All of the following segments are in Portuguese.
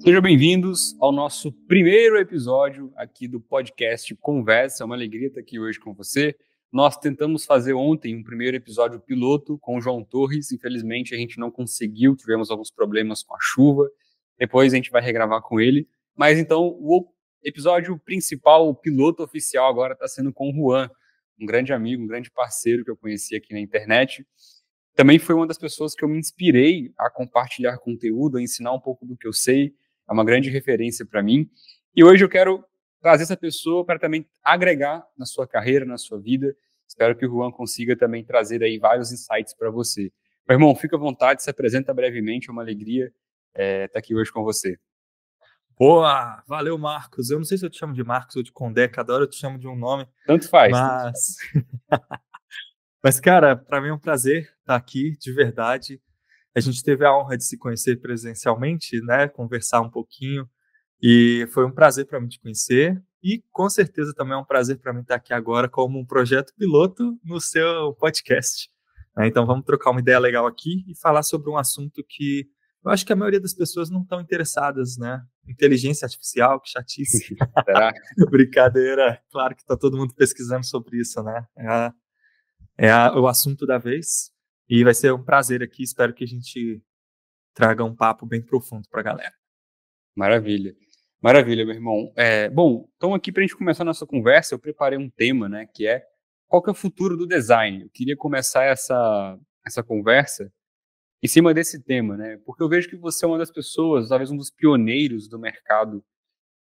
Sejam bem-vindos ao nosso primeiro episódio aqui do podcast Conversa. É uma alegria estar aqui hoje com você. Nós tentamos fazer ontem um primeiro episódio piloto com o João Torres. Infelizmente, a gente não conseguiu, tivemos alguns problemas com a chuva. Depois a gente vai regravar com ele. Mas então, o episódio principal, o piloto oficial agora está sendo com o Juan, um grande amigo, um grande parceiro que eu conheci aqui na internet. Também foi uma das pessoas que eu me inspirei a compartilhar conteúdo, a ensinar um pouco do que eu sei. É uma grande referência para mim. E hoje eu quero trazer essa pessoa para também agregar na sua carreira, na sua vida. Espero que o Juan consiga também trazer aí vários insights para você. Meu irmão, fica à vontade, se apresenta brevemente, é uma alegria estar aqui hoje com você. Boa! Valeu, Marcos. Eu não sei se eu te chamo de Marcos ou de Condé, cada hora eu te chamo de um nome, Tanto faz. mas... Mas, cara, para mim é um prazer estar aqui, de verdade. A gente teve a honra de se conhecer presencialmente, né? Conversar um pouquinho. E foi um prazer para mim te conhecer. E, com certeza, também é um prazer para mim estar aqui agora como um projeto piloto no seu podcast. Então, vamos trocar uma ideia legal aqui e falar sobre um assunto que eu acho que a maioria das pessoas não estão interessadas, né? Inteligência artificial, que chatice. Será? Brincadeira. Claro que está todo mundo pesquisando sobre isso, né? O assunto da vez. E vai ser um prazer aqui. Espero que a gente traga um papo bem profundo para a galera. Maravilha. Maravilha, meu irmão. Bom, então aqui para a gente começar a nossa conversa, eu preparei um tema, né, que é qual que é o futuro do design? Eu queria começar essa conversa em cima desse tema, né, porque eu vejo que você é uma das pessoas, talvez um dos pioneiros do mercado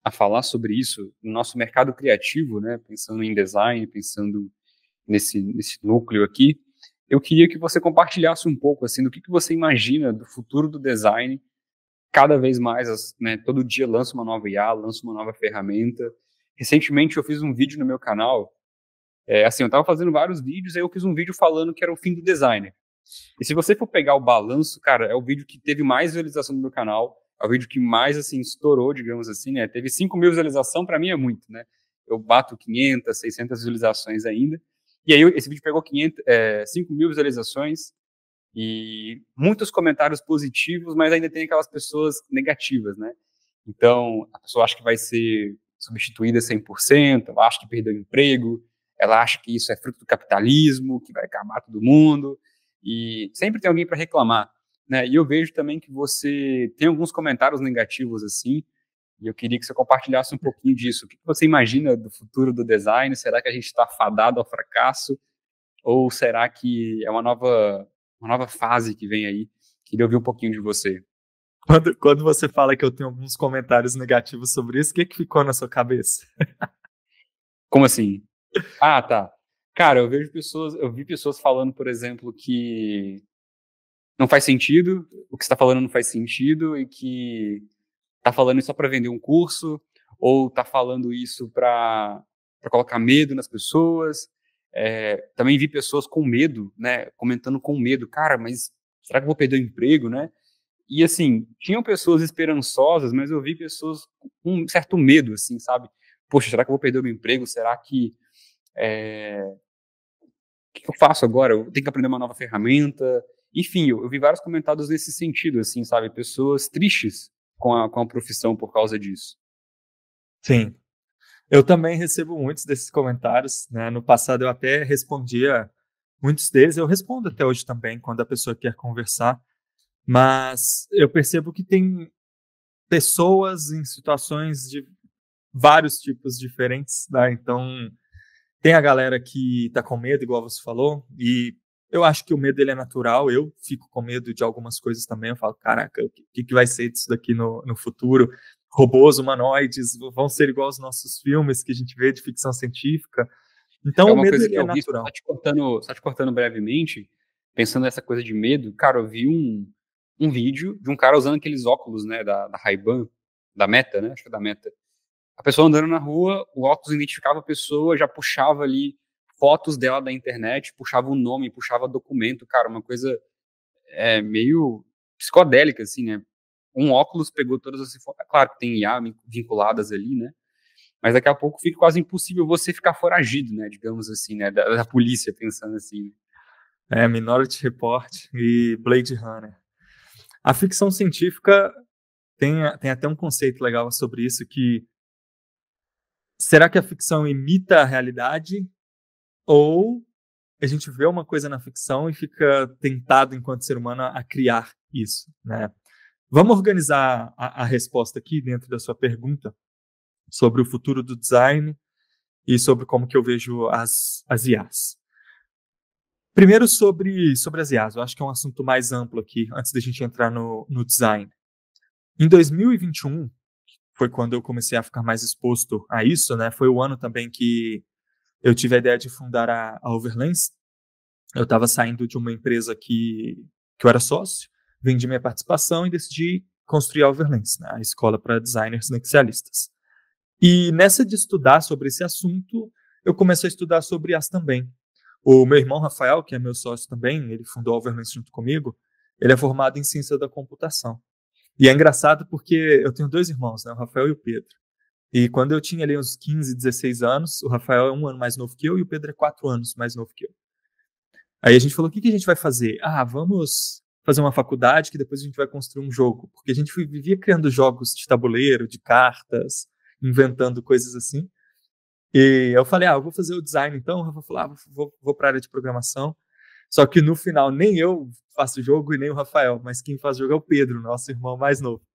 a falar sobre isso, no nosso mercado criativo, né, pensando em design, pensando nesse núcleo aqui. Eu queria que você compartilhasse um pouco, assim, do que você imagina do futuro do design. Cada vez mais, né, todo dia lança uma nova IA, lança uma nova ferramenta. Recentemente eu fiz um vídeo no meu canal, assim, eu estava fazendo vários vídeos, aí eu fiz um vídeo falando que era o fim do designer. E se você for pegar o balanço, cara, é o vídeo que teve mais visualização no meu canal, é o vídeo que mais, assim, estourou, digamos assim, né, teve 5.000 visualizações, para mim é muito, né, eu bato 500, 600 visualizações ainda, e aí esse vídeo pegou 5.000 visualizações, e muitos comentários positivos, mas ainda tem aquelas pessoas negativas, né? Então, a pessoa acha que vai ser substituída 100%, ela acha que perdeu o emprego, ela acha que isso é fruto do capitalismo, que vai acabar todo mundo, e sempre tem alguém para reclamar, né? E eu vejo também que você tem alguns comentários negativos assim, e eu queria que você compartilhasse um pouquinho disso. O que você imagina do futuro do design? Será que a gente está fadado ao fracasso? Ou será que é uma nova fase que vem aí? Queria ouvir um pouquinho de você. Quando você fala que eu tenho alguns comentários negativos sobre isso, o que ficou na sua cabeça? Como assim? Ah, tá. Cara, eu vi pessoas falando, por exemplo, que não faz sentido, o que você está falando não faz sentido e que tá falando isso só para vender um curso ou tá falando isso para colocar medo nas pessoas. Também vi pessoas com medo, né, comentando com medo, cara, mas será que eu vou perder o emprego, né? E, assim, tinham pessoas esperançosas, mas eu vi pessoas com um certo medo, assim, sabe? Poxa, será que eu vou perder o meu emprego? Será que... o que eu faço agora? Eu tenho que aprender uma nova ferramenta? Enfim, eu vi vários comentários nesse sentido, assim, sabe? Pessoas tristes com a profissão por causa disso. Sim, eu também recebo muitos desses comentários, né? No passado eu até respondia muitos deles, eu respondo até hoje também, quando a pessoa quer conversar, mas eu percebo que tem pessoas em situações de vários tipos diferentes, né? Então, tem a galera que tá com medo, igual você falou, e eu acho que o medo ele é natural, eu fico com medo de algumas coisas também, eu falo, caraca, o que vai ser disso daqui no futuro? Robôs humanoides vão ser igual aos nossos filmes que a gente vê de ficção científica. É Então, o uma medo coisa ele que é eu vi, natural. só te cortando brevemente, pensando nessa coisa de medo, cara, eu vi um vídeo de um cara usando aqueles óculos, né, da Ray-Ban, da Meta, né, acho que é da Meta. A pessoa andando na rua, o óculos identificava a pessoa, já puxava ali fotos dela da internet, puxava o nome, puxava documento, cara, uma coisa meio psicodélica, assim, né? Um óculos pegou todas as informações, claro que tem IA vinculadas ali, né? Mas daqui a pouco fica quase impossível você ficar foragido, né? Digamos assim, né? Da polícia, pensando assim. Né? Minority Report e Blade Runner. A ficção científica tem até um conceito legal sobre isso, que será que a ficção imita a realidade ou a gente vê uma coisa na ficção e fica tentado, enquanto ser humano, a criar isso, né? Vamos organizar a resposta aqui dentro da sua pergunta sobre o futuro do design e sobre como que eu vejo as IAs. Primeiro sobre as IAs, eu acho que é um assunto mais amplo aqui, antes da gente entrar no design. Em 2021, foi quando eu comecei a ficar mais exposto a isso, né? Foi o ano também que eu tive a ideia de fundar a Overlens. Eu estava saindo de uma empresa que eu era sócio, vendi minha participação e decidi construir a Overlens, né? A escola para designers nexialistas. E nessa de estudar sobre esse assunto, eu comecei a estudar sobre IAs também. O meu irmão Rafael, que é meu sócio também, ele fundou a Overlens junto comigo, ele é formado em ciência da computação. E é engraçado porque eu tenho 2 irmãos, né, o Rafael e o Pedro. E quando eu tinha ali uns 15, 16 anos, o Rafael é 1 ano mais novo que eu e o Pedro é 4 anos mais novo que eu. Aí a gente falou, o que a gente vai fazer? Vamos fazer uma faculdade que depois a gente vai construir um jogo. Porque a gente vivia criando jogos de tabuleiro, de cartas, inventando coisas assim. E eu falei, eu vou fazer o design então. O Rafa falou, vou para a área de programação. Só que no final, nem eu faço o jogo e nem o Rafael, mas quem faz o jogo é o Pedro, nosso irmão mais novo.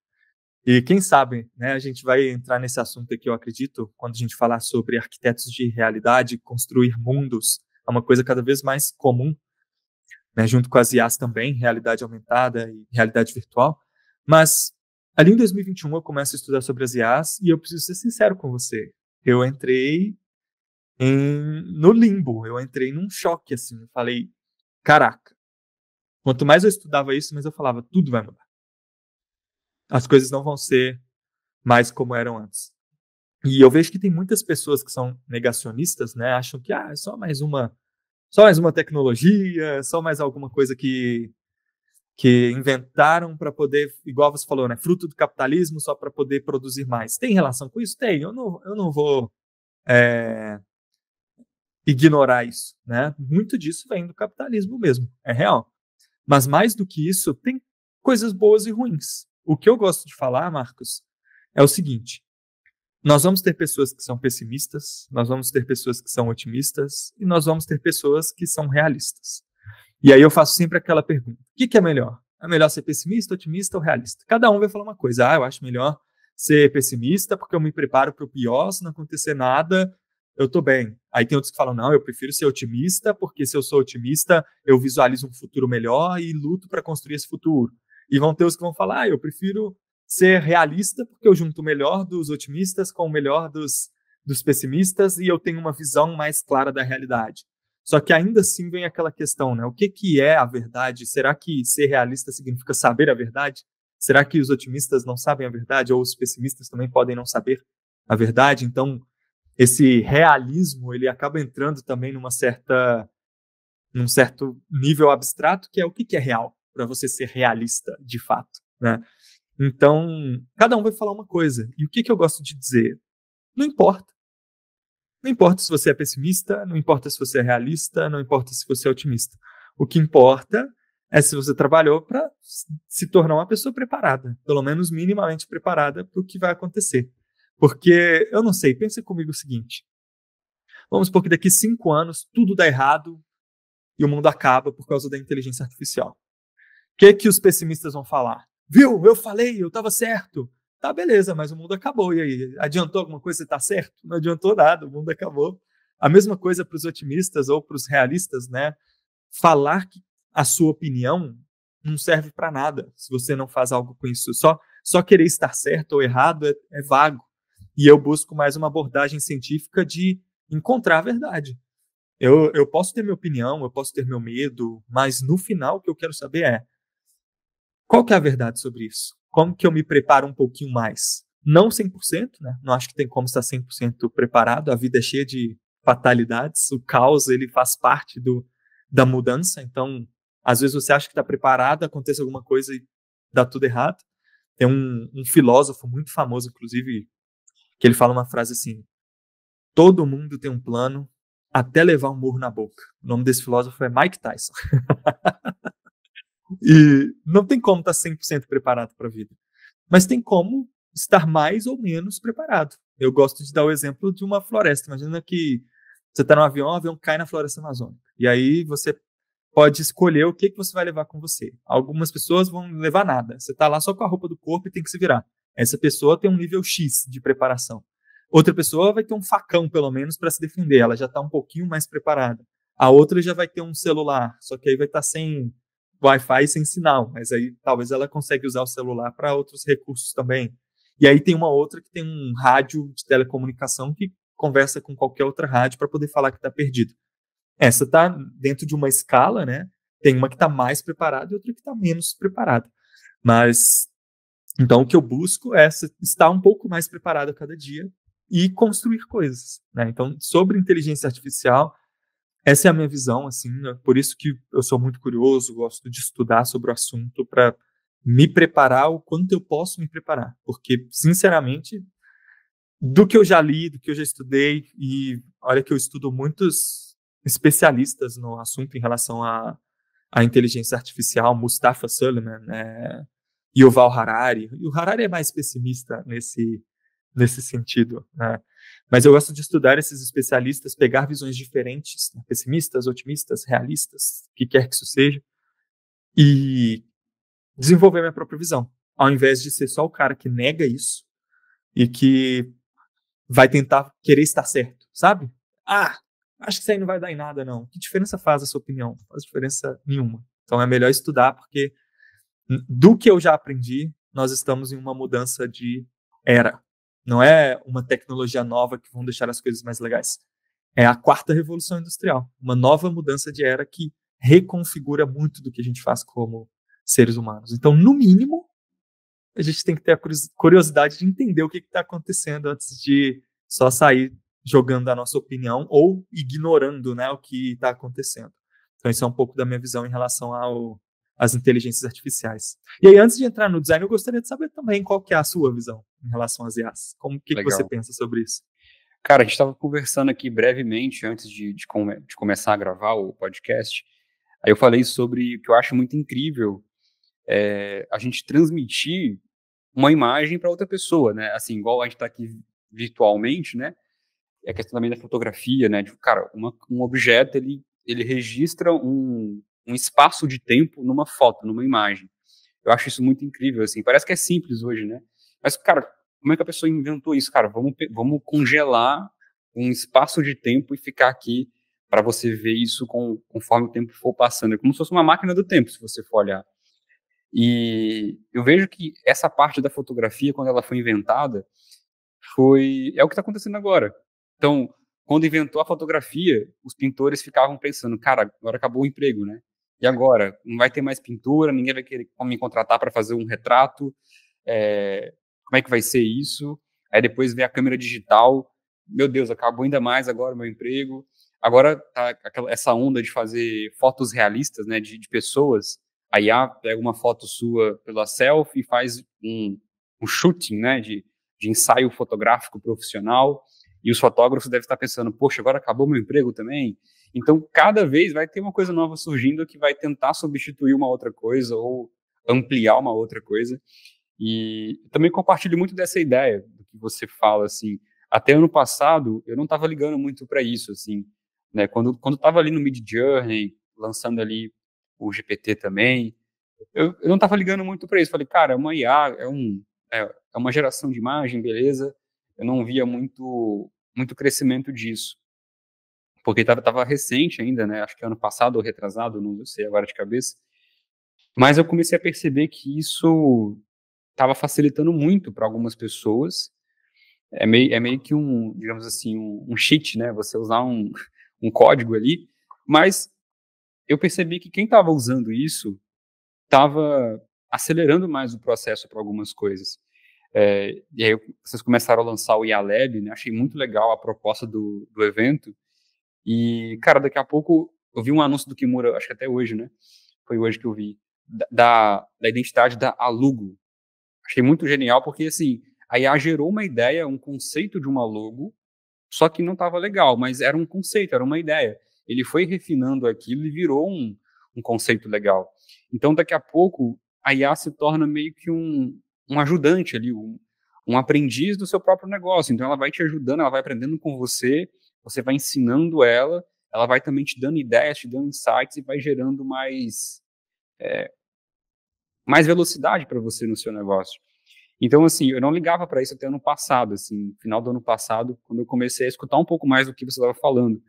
E quem sabe, né, a gente vai entrar nesse assunto aqui, eu acredito, quando a gente falar sobre arquitetos de realidade, construir mundos, é uma coisa cada vez mais comum, né, junto com as IAs também, realidade aumentada e realidade virtual. Mas ali em 2021 eu começo a estudar sobre as IAs e eu preciso ser sincero com você. Eu entrei no limbo, eu entrei num choque, assim, eu falei, caraca, quanto mais eu estudava isso, mais eu falava, tudo vai mudar. As coisas não vão ser mais como eram antes. E eu vejo que tem muitas pessoas que são negacionistas, né? Acham que é só mais uma tecnologia, só mais alguma coisa que inventaram para poder, igual você falou, né? Fruto do capitalismo só para poder produzir mais. Tem relação com isso? Tem. Eu não vou ignorar isso, né? Muito disso vem do capitalismo mesmo, é real. Mas mais do que isso, tem coisas boas e ruins. O que eu gosto de falar, Marcos, é o seguinte: nós vamos ter pessoas que são pessimistas, nós vamos ter pessoas que são otimistas e nós vamos ter pessoas que são realistas. E aí eu faço sempre aquela pergunta: o que é melhor? É melhor ser pessimista, otimista ou realista? Cada um vai falar uma coisa. Eu acho melhor ser pessimista porque eu me preparo para o pior, se não acontecer nada, eu estou bem. Aí tem outros que falam, não, eu prefiro ser otimista porque se eu sou otimista, eu visualizo um futuro melhor e luto para construir esse futuro. E vão ter os que vão falar, eu prefiro ser realista porque eu junto o melhor dos otimistas com o melhor dos pessimistas e eu tenho uma visão mais clara da realidade. Só que ainda assim vem aquela questão, né? O que é a verdade? Será que ser realista significa saber a verdade? Será que os otimistas não sabem a verdade? Ou os pessimistas também podem não saber a verdade? Então, esse realismo, ele acaba entrando também num certo nível abstrato, que é o que é real, para você ser realista, de fato, né? Então, cada um vai falar uma coisa. E o que eu gosto de dizer? Não importa. Não importa se você é pessimista, não importa se você é realista, não importa se você é otimista. O que importa é se você trabalhou para se tornar uma pessoa preparada, pelo menos minimamente preparada para o que vai acontecer. Porque, eu não sei, pense comigo o seguinte: vamos supor que daqui 5 anos tudo dá errado e o mundo acaba por causa da inteligência artificial. O que os pessimistas vão falar? Viu? Eu falei, eu estava certo. Tá, beleza, mas o mundo acabou. E aí? Adiantou alguma coisa? Você tá certo? Não adiantou nada, o mundo acabou. A mesma coisa para os otimistas ou para os realistas, né? Falar que a sua opinião não serve para nada se você não faz algo com isso. Só querer estar certo ou errado é vago. E eu busco mais uma abordagem científica de encontrar a verdade. Eu posso ter minha opinião, eu posso ter meu medo, mas no final o que eu quero saber é qual que é a verdade sobre isso? Como que eu me preparo um pouquinho mais? Não 100%, né? Não acho que tem como estar 100% preparado. A vida é cheia de fatalidades. O caos, ele faz parte da mudança. Então, às vezes você acha que está preparado, acontece alguma coisa e dá tudo errado. Tem um filósofo muito famoso, inclusive, que ele fala uma frase assim: todo mundo tem um plano até levar um murro na boca. O nome desse filósofo é Mike Tyson. E não tem como estar 100% preparado para a vida. mas tem como estar mais ou menos preparado. Eu gosto de dar o exemplo de uma floresta. Imagina que você está no avião, o avião cai na floresta amazônica. E aí você pode escolher o que você vai levar com você. Algumas pessoas vão levar nada. Você está lá só com a roupa do corpo e tem que se virar. Essa pessoa tem um nível X de preparação. Outra pessoa vai ter um facão, pelo menos, para se defender. Ela já está um pouquinho mais preparada. A outra já vai ter um celular, só que aí vai estar sem Wi-Fi e sem sinal. Mas aí talvez ela consiga usar o celular para outros recursos também. E aí tem uma outra que tem um rádio de telecomunicação que conversa com qualquer outra rádio para poder falar que está perdido. Essa está dentro de uma escala, né? Tem uma que está mais preparada e outra que está menos preparada. Mas, então, o que eu busco é estar um pouco mais preparado a cada dia e construir coisas, né? Então, sobre inteligência artificial, essa é a minha visão, assim, né? Por isso que eu sou muito curioso, gosto de estudar sobre o assunto para me preparar o quanto eu posso me preparar. Porque, sinceramente, do que eu já li, do que eu já estudei, e olha que eu estudo muitos especialistas no assunto em relação à inteligência artificial, Mustafa Suleyman, Yuval Harari. E o Harari é mais pessimista nesse sentido, né? Mas eu gosto de estudar esses especialistas, pegar visões diferentes, né? Pessimistas, otimistas, realistas, o que quer que isso seja, e desenvolver minha própria visão, ao invés de ser só o cara que nega isso e que vai tentar querer estar certo, sabe? Acho que isso aí não vai dar em nada, não. Que diferença faz a sua opinião? Não faz diferença nenhuma. Então é melhor estudar, porque do que eu já aprendi, nós estamos em uma mudança de era. Não é uma tecnologia nova que vão deixar as coisas mais legais. É a quarta revolução industrial. Uma nova mudança de era que reconfigura muito do que a gente faz como seres humanos. Então, no mínimo, a gente tem que ter a curiosidade de entender o que está acontecendo antes de só sair jogando a nossa opinião ou ignorando, né, o que está acontecendo. Então, isso é um pouco da minha visão em relação às inteligências artificiais. E aí, antes de entrar no design, eu gostaria de saber também qual que é a sua visão em relação às IAs. Que você pensa sobre isso? Cara, a gente estava conversando aqui brevemente antes de começar a gravar o podcast. Aí eu falei sobre o que eu acho muito incrível, a gente transmitir uma imagem para outra pessoa, né? Assim, igual a gente está aqui virtualmente, né? É a questão também da fotografia, né? Cara, um objeto, ele registra um espaço de tempo numa foto, numa imagem. Eu acho isso muito incrível, assim. Parece que é simples hoje, né? Mas, cara, como é que a pessoa inventou isso? Cara, vamos congelar um espaço de tempo e ficar aqui para você ver isso conforme o tempo for passando. É como se fosse uma máquina do tempo, se você for olhar. E eu vejo que essa parte da fotografia, quando ela foi inventada, é o que está acontecendo agora. Então, quando inventou a fotografia, os pintores ficavam pensando, cara, agora acabou o emprego, né? E agora? Não vai ter mais pintura, ninguém vai querer me contratar para fazer um retrato. Como é que vai ser isso? Aí depois vem a câmera digital. Meu Deus, acabou ainda mais agora o meu emprego. Agora tá essa onda de fazer fotos realistas, né, de pessoas. A IA pega uma foto sua pela selfie e faz um shooting, né, de ensaio fotográfico profissional. E os fotógrafos devem estar pensando, poxa, agora acabou meu emprego também? Então, cada vez vai ter uma coisa nova surgindo que vai tentar substituir uma outra coisa ou ampliar uma outra coisa. E também compartilho muito dessa ideia do que você fala, assim. Até ano passado, eu não estava ligando muito para isso, assim, né? Quando estava ali no Midjourney, lançando ali o GPT também, eu não estava ligando muito para isso. Falei, cara, é uma IA, é uma geração de imagem, beleza. Eu não via muito crescimento disso, porque estava recente ainda, né? Acho que ano passado ou retrasado, não sei agora de cabeça. Mas eu comecei a perceber que isso estava facilitando muito para algumas pessoas. É meio que digamos assim, um cheat, né? Você usar um código ali. Mas eu percebi que quem estava usando isso estava acelerando mais o processo para algumas coisas. E aí vocês começaram a lançar o IA Lab, né? Achei muito legal a proposta do evento. E, cara, daqui a pouco eu vi um anúncio do Kimura, acho que até hoje, né? Foi hoje que eu vi, da identidade da Alugo. Achei muito genial, porque, assim, a IA gerou uma ideia, um conceito de uma logo, só que não estava legal, mas era um conceito, era uma ideia. Ele foi refinando aquilo e virou um conceito legal. Então, daqui a pouco, a IA se torna meio que um um ajudante ali, um aprendiz do seu próprio negócio. Então, ela vai te ajudando, ela vai aprendendo com você, você vai ensinando ela vai também te dando ideias, te dando insights e vai gerando mais velocidade para você no seu negócio. Então, assim, eu não ligava para isso até ano passado, assim, final do ano passado, quando eu comecei a escutar um pouco mais do que você estava falando.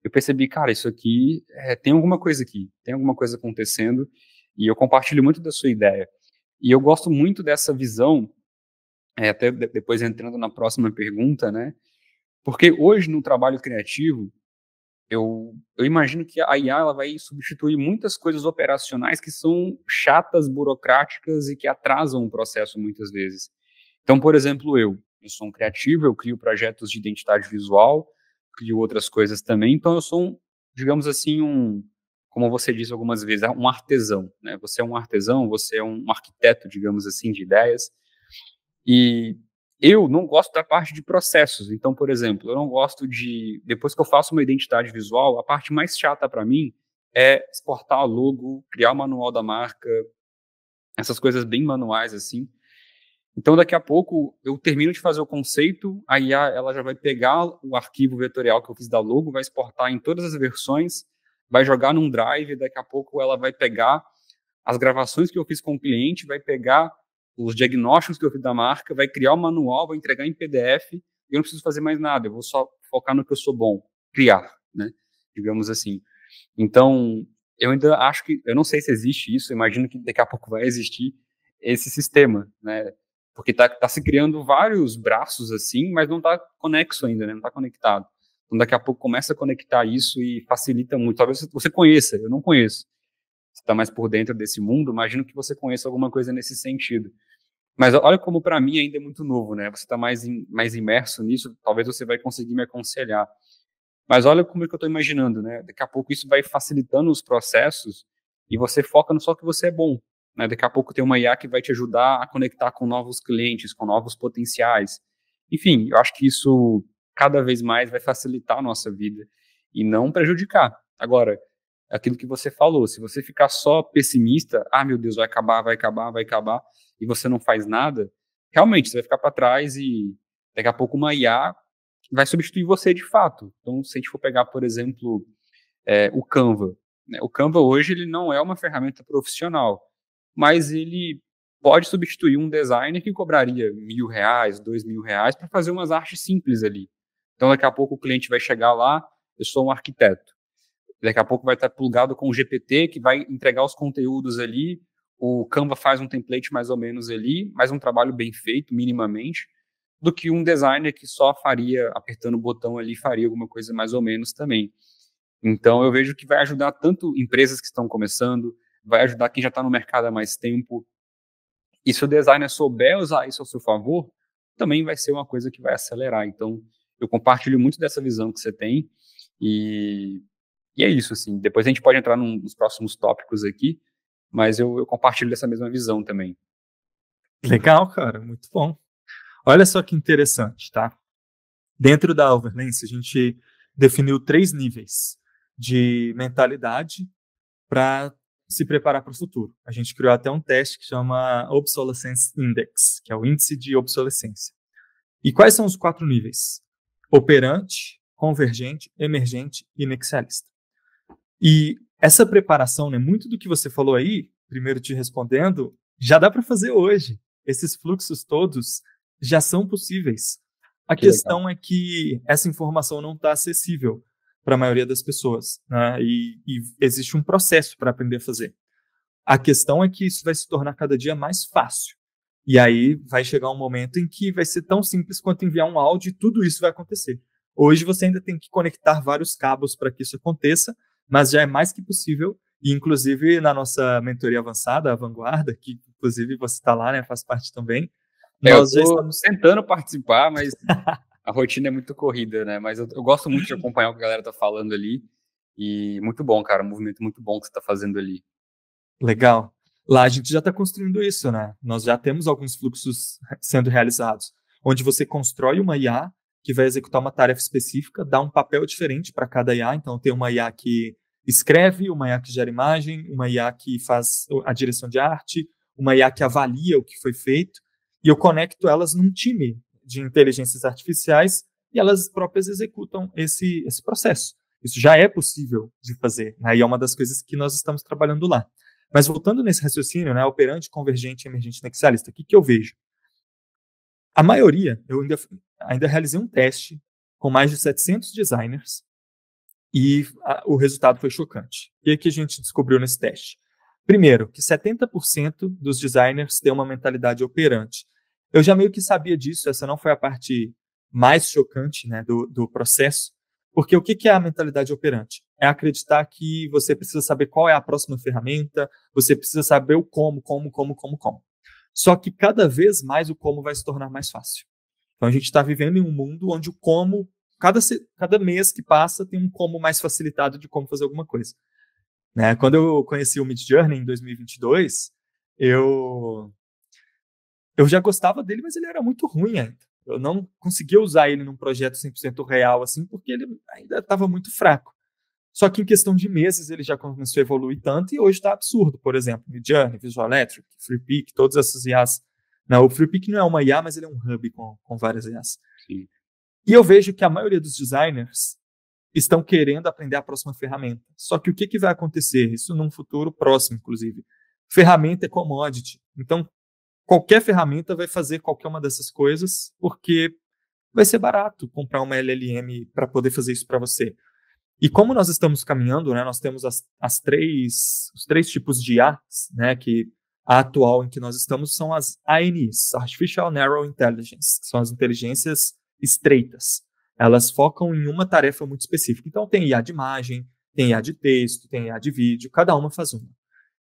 Eu percebi, cara, isso aqui, tem alguma coisa aqui, tem alguma coisa acontecendo, e eu compartilho muito da sua ideia. E eu gosto muito dessa visão, até depois entrando na próxima pergunta, né? Porque hoje, no trabalho criativo, eu imagino que a IA ela vai substituir muitas coisas operacionais que são chatas, burocráticas e que atrasam o processo muitas vezes. Então, por exemplo, eu sou um criativo, eu crio projetos de identidade visual, crio outras coisas também, então eu sou digamos assim, como você disse algumas vezes, um artesão, né? Você é um artesão, você é um arquiteto, digamos assim, de ideias, e eu não gosto da parte de processos. Então, por exemplo, eu não gosto depois que eu faço uma identidade visual, a parte mais chata para mim é exportar a logo, criar o manual da marca, essas coisas bem manuais assim. Então, daqui a pouco, eu termino de fazer o conceito, a IA ela já vai pegar o arquivo vetorial que eu fiz da logo, vai exportar em todas as versões, vai jogar num drive, daqui a pouco ela vai pegar as gravações que eu fiz com o cliente, vai pegar os diagnósticos que eu fiz da marca, vai criar o manual, vai entregar em PDF, e eu não preciso fazer mais nada, eu vou só focar no que eu sou bom, criar, né? Digamos assim. Então, eu ainda acho que, eu não sei se existe isso, imagino que daqui a pouco vai existir esse sistema, né? Porque tá se criando vários braços assim, mas não está conexo ainda, né? Não está conectado. Então, daqui a pouco começa a conectar isso e facilita muito. Talvez você conheça, eu não conheço. Você está mais por dentro desse mundo, imagino que você conheça alguma coisa nesse sentido. Mas olha como para mim ainda é muito novo, né? Você está mais imerso nisso, talvez você vai conseguir me aconselhar. Mas olha como é que eu estou imaginando, né? Daqui a pouco isso vai facilitando os processos e você foca no só que você é bom, né? Daqui a pouco tem uma IA que vai te ajudar a conectar com novos clientes, com novos potenciais. Enfim, eu acho que isso cada vez mais vai facilitar a nossa vida e não prejudicar. Agora, aquilo que você falou, se você ficar só pessimista, meu Deus, vai acabar, vai acabar, vai acabar, e você não faz nada, realmente você vai ficar para trás e daqui a pouco uma IA vai substituir você de fato. Então, se a gente for pegar, por exemplo, o Canva, né? O Canva hoje ele não é uma ferramenta profissional, mas ele pode substituir um designer que cobraria R$ 1.000, R$ 2.000 para fazer umas artes simples ali. Então, daqui a pouco o cliente vai chegar lá, eu sou um arquiteto. Daqui a pouco vai estar plugado com o GPT, que vai entregar os conteúdos ali, o Canva faz um template mais ou menos ali, mas um trabalho bem feito, minimamente, do que um designer que só faria, apertando o botão ali, faria alguma coisa mais ou menos também. Então, eu vejo que vai ajudar tanto empresas que estão começando, vai ajudar quem já está no mercado há mais tempo. E se o designer souber usar isso ao seu favor, também vai ser uma coisa que vai acelerar. Então, eu compartilho muito dessa visão que você tem. E é isso, assim. Depois a gente pode entrar nos próximos tópicos aqui, mas eu compartilho dessa mesma visão também. Legal, cara, muito bom. Olha só que interessante, tá? Dentro da Overlance, a gente definiu 3 níveis de mentalidade para se preparar para o futuro. A gente criou até um teste que chama Obsolescence Index, que é o índice de obsolescência. E quais são os 4 níveis? Operante, convergente, emergente e nexialista. E essa preparação, né, muito do que você falou aí, primeiro te respondendo, já dá para fazer hoje. Esses fluxos todos já são possíveis. A questão é que essa informação não está acessível para a maioria das pessoas, né? E existe um processo para aprender a fazer. A questão é que isso vai se tornar cada dia mais fácil. E aí vai chegar um momento em que vai ser tão simples quanto enviar um áudio e tudo isso vai acontecer. Hoje você ainda tem que conectar vários cabos para que isso aconteça, mas já é mais que possível. E inclusive na nossa mentoria avançada, a Vanguarda, que inclusive você está lá, né, faz parte também, nós já estamos tentando participar, mas a rotina é muito corrida, né? Mas eu gosto muito de acompanhar o que a galera tá falando ali. E muito bom, cara. Um movimento muito bom que você tá fazendo ali. Legal. Lá a gente já está construindo isso, né? Nós já temos alguns fluxos sendo realizados, onde você constrói uma IA que vai executar uma tarefa específica, dá um papel diferente para cada IA. Então, tem uma IA que escreve, uma IA que gera imagem, uma IA que faz a direção de arte, uma IA que avalia o que foi feito, e eu conecto elas num time de inteligências artificiais e elas próprias executam esse processo. Isso já é possível de fazer, né? E é uma das coisas que nós estamos trabalhando lá. Mas voltando nesse raciocínio, né, operante, convergente, emergente, nexialista, o que eu vejo? A maioria, eu ainda realizei um teste com mais de 700 designers e o resultado foi chocante. O que a gente descobriu nesse teste? Primeiro, que 70% dos designers têm uma mentalidade operante. Eu já meio que sabia disso, essa não foi a parte mais chocante, né, do processo, porque o que é a mentalidade operante? É acreditar que você precisa saber qual é a próxima ferramenta, você precisa saber o como. Só que cada vez mais o como vai se tornar mais fácil. Então a gente está vivendo em um mundo onde o como, cada mês que passa, tem um como mais facilitado de como fazer alguma coisa. Né? Quando eu conheci o Midjourney em 2022, eu já gostava dele, mas ele era muito ruim ainda. Eu não conseguia usar ele num projeto 100% real, assim, porque ele ainda estava muito fraco. Só que em questão de meses ele já começou a evoluir tanto e hoje está absurdo. Por exemplo, Midjourney, Visual Electric, FreePik, todas essas IAs. Não, o FreePik não é uma IA, mas ele é um hub com várias IAs. Sim. E eu vejo que a maioria dos designers estão querendo aprender a próxima ferramenta. Só que o que vai acontecer? Isso num futuro próximo, inclusive. Ferramenta é commodity. Então, qualquer ferramenta vai fazer qualquer uma dessas coisas, porque vai ser barato comprar uma LLM para poder fazer isso para você. E como nós estamos caminhando, né, nós temos os três tipos de IAs, né, que a atual em que nós estamos são as ANIs, Artificial Narrow Intelligence, que são as inteligências estreitas. Elas focam em uma tarefa muito específica. Então tem IA de imagem, tem IA de texto, tem IA de vídeo, cada uma faz uma.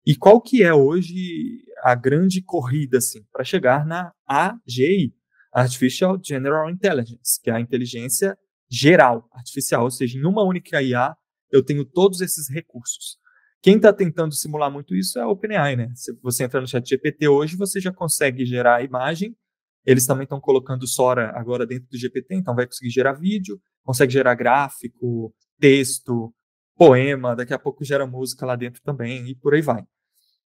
E qual que é hoje a grande corrida assim, para chegar na AGI, Artificial General Intelligence, que é a inteligência geral, artificial, ou seja, em uma única IA eu tenho todos esses recursos. Quem está tentando simular muito isso é a OpenAI, né? Se você entrar no ChatGPT hoje, você já consegue gerar imagem. Eles também estão colocando Sora agora dentro do GPT, então vai conseguir gerar vídeo, consegue gerar gráfico, texto, poema, daqui a pouco gera música lá dentro também, e por aí vai.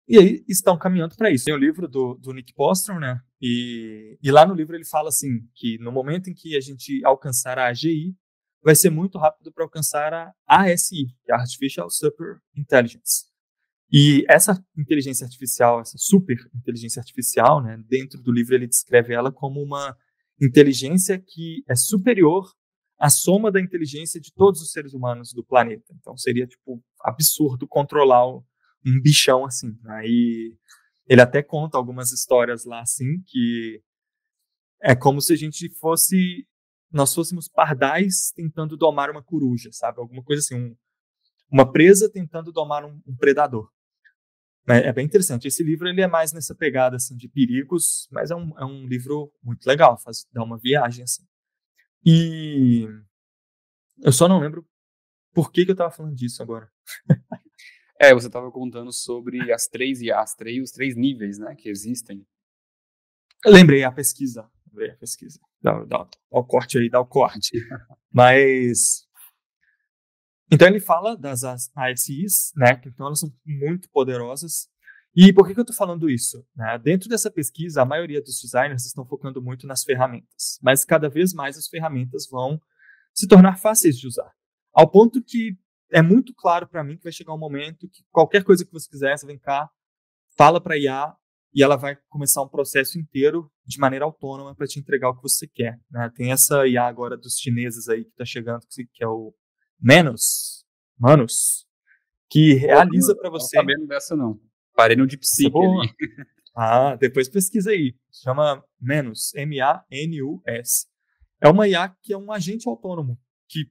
E aí estão caminhando para isso. Tem o livro do Nick Bostrom, né? E lá no livro ele fala assim, que no momento em que a gente alcançar a AGI, vai ser muito rápido para alcançar a ASI, que é a Artificial Super Intelligence. E essa inteligência artificial, essa super inteligência artificial, né, dentro do livro ele descreve ela como uma inteligência que é superior à soma da inteligência de todos os seres humanos do planeta. Então seria tipo absurdo controlar um bichão assim. Aí ele até conta algumas histórias lá assim que é como se nós fôssemos pardais tentando domar uma coruja, sabe? Alguma coisa assim, uma presa tentando domar um predador. É bem interessante. Esse livro ele é mais nessa pegada assim, de perigos, mas é um livro muito legal, dá uma viagem assim. E eu só não lembro por que eu estava falando disso agora. Você estava contando sobre as 3 IAs, os 3 níveis, né, que existem. Eu lembrei a pesquisa. Dá o corte aí, dá o corte. Mas então ele fala das ASIs, né? Então elas são muito poderosas. E por que eu estou falando isso? Né? Dentro dessa pesquisa, a maioria dos designers estão focando muito nas ferramentas, mas cada vez mais as ferramentas vão se tornar fáceis de usar. Ao ponto que é muito claro para mim que vai chegar um momento que qualquer coisa que você quiser, você vem cá, fala para a IA e ela vai começar um processo inteiro de maneira autônoma para te entregar o que você quer. Né? Tem essa IA agora dos chineses aí que está chegando, que é o Manus, que realiza para você. Não sabendo dessa não. Parei no DeepSeek ali. Depois pesquisa aí. Chama Manus, M-A-N-U-S. É uma IA que é um agente autônomo que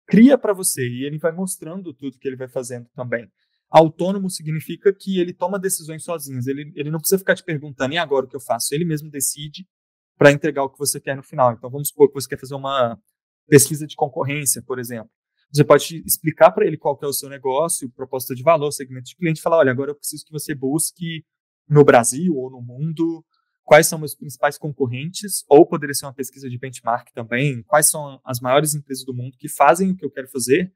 cria para você e ele vai mostrando tudo que ele vai fazendo também. Autônomo significa que ele toma decisões sozinho. Ele não precisa ficar te perguntando, e agora o que eu faço? Ele mesmo decide para entregar o que você quer no final. Então vamos supor que você quer fazer uma pesquisa de concorrência, por exemplo. Você pode explicar para ele qual que é o seu negócio, proposta de valor, segmento de cliente, e falar, olha, agora eu preciso que você busque no Brasil ou no mundo quais são meus principais concorrentes, ou poderia ser uma pesquisa de benchmark também, quais são as maiores empresas do mundo que fazem o que eu quero fazer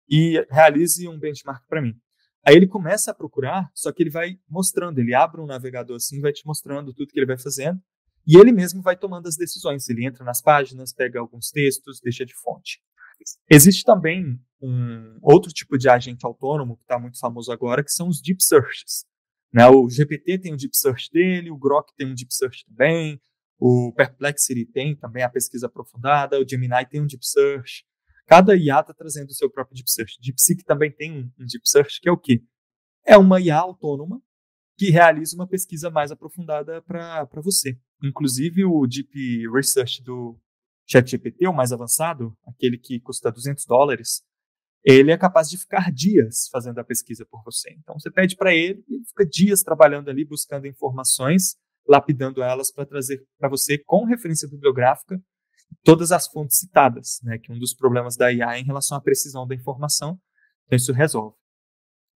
e realize um benchmark para mim. Aí ele começa a procurar, só que ele vai mostrando, ele abre um navegador assim, vai te mostrando tudo que ele vai fazendo, e ele mesmo vai tomando as decisões. Ele entra nas páginas, pega alguns textos, deixa de fonte. Existe também um outro tipo de agente autônomo que está muito famoso agora, que são os Deep Searches. Né? O GPT tem um Deep Search dele, o Grok tem um Deep Search também, o Perplexity tem também a pesquisa aprofundada, o Gemini tem um Deep Search. Cada IA está trazendo o seu próprio Deep Search. DeepSeek também tem um Deep Search, que é o quê? É uma IA autônoma que realiza uma pesquisa mais aprofundada para você. Inclusive, o Deep Research do ChatGPT, o mais avançado, aquele que custa $200, ele é capaz de ficar dias fazendo a pesquisa por você. Então, você pede para ele, ele fica dias trabalhando ali, buscando informações, lapidando elas para trazer para você, com referência bibliográfica, todas as fontes citadas, né, que um dos problemas da IA é em relação à precisão da informação, então isso resolve.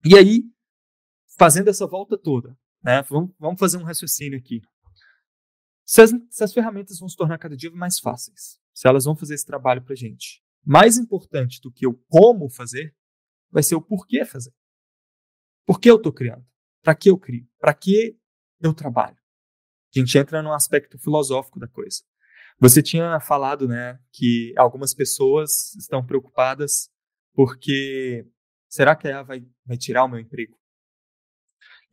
E aí, fazendo essa volta toda, né, vamos fazer um raciocínio aqui. Se as ferramentas vão se tornar cada dia mais fáceis, se elas vão fazer esse trabalho para a gente, mais importante do que o como fazer, vai ser o porquê fazer. Por que eu estou criando? Para que eu crio? Para que eu trabalho? A gente entra num aspecto filosófico da coisa. Você tinha falado, né, que algumas pessoas estão preocupadas porque será que ela vai tirar o meu emprego?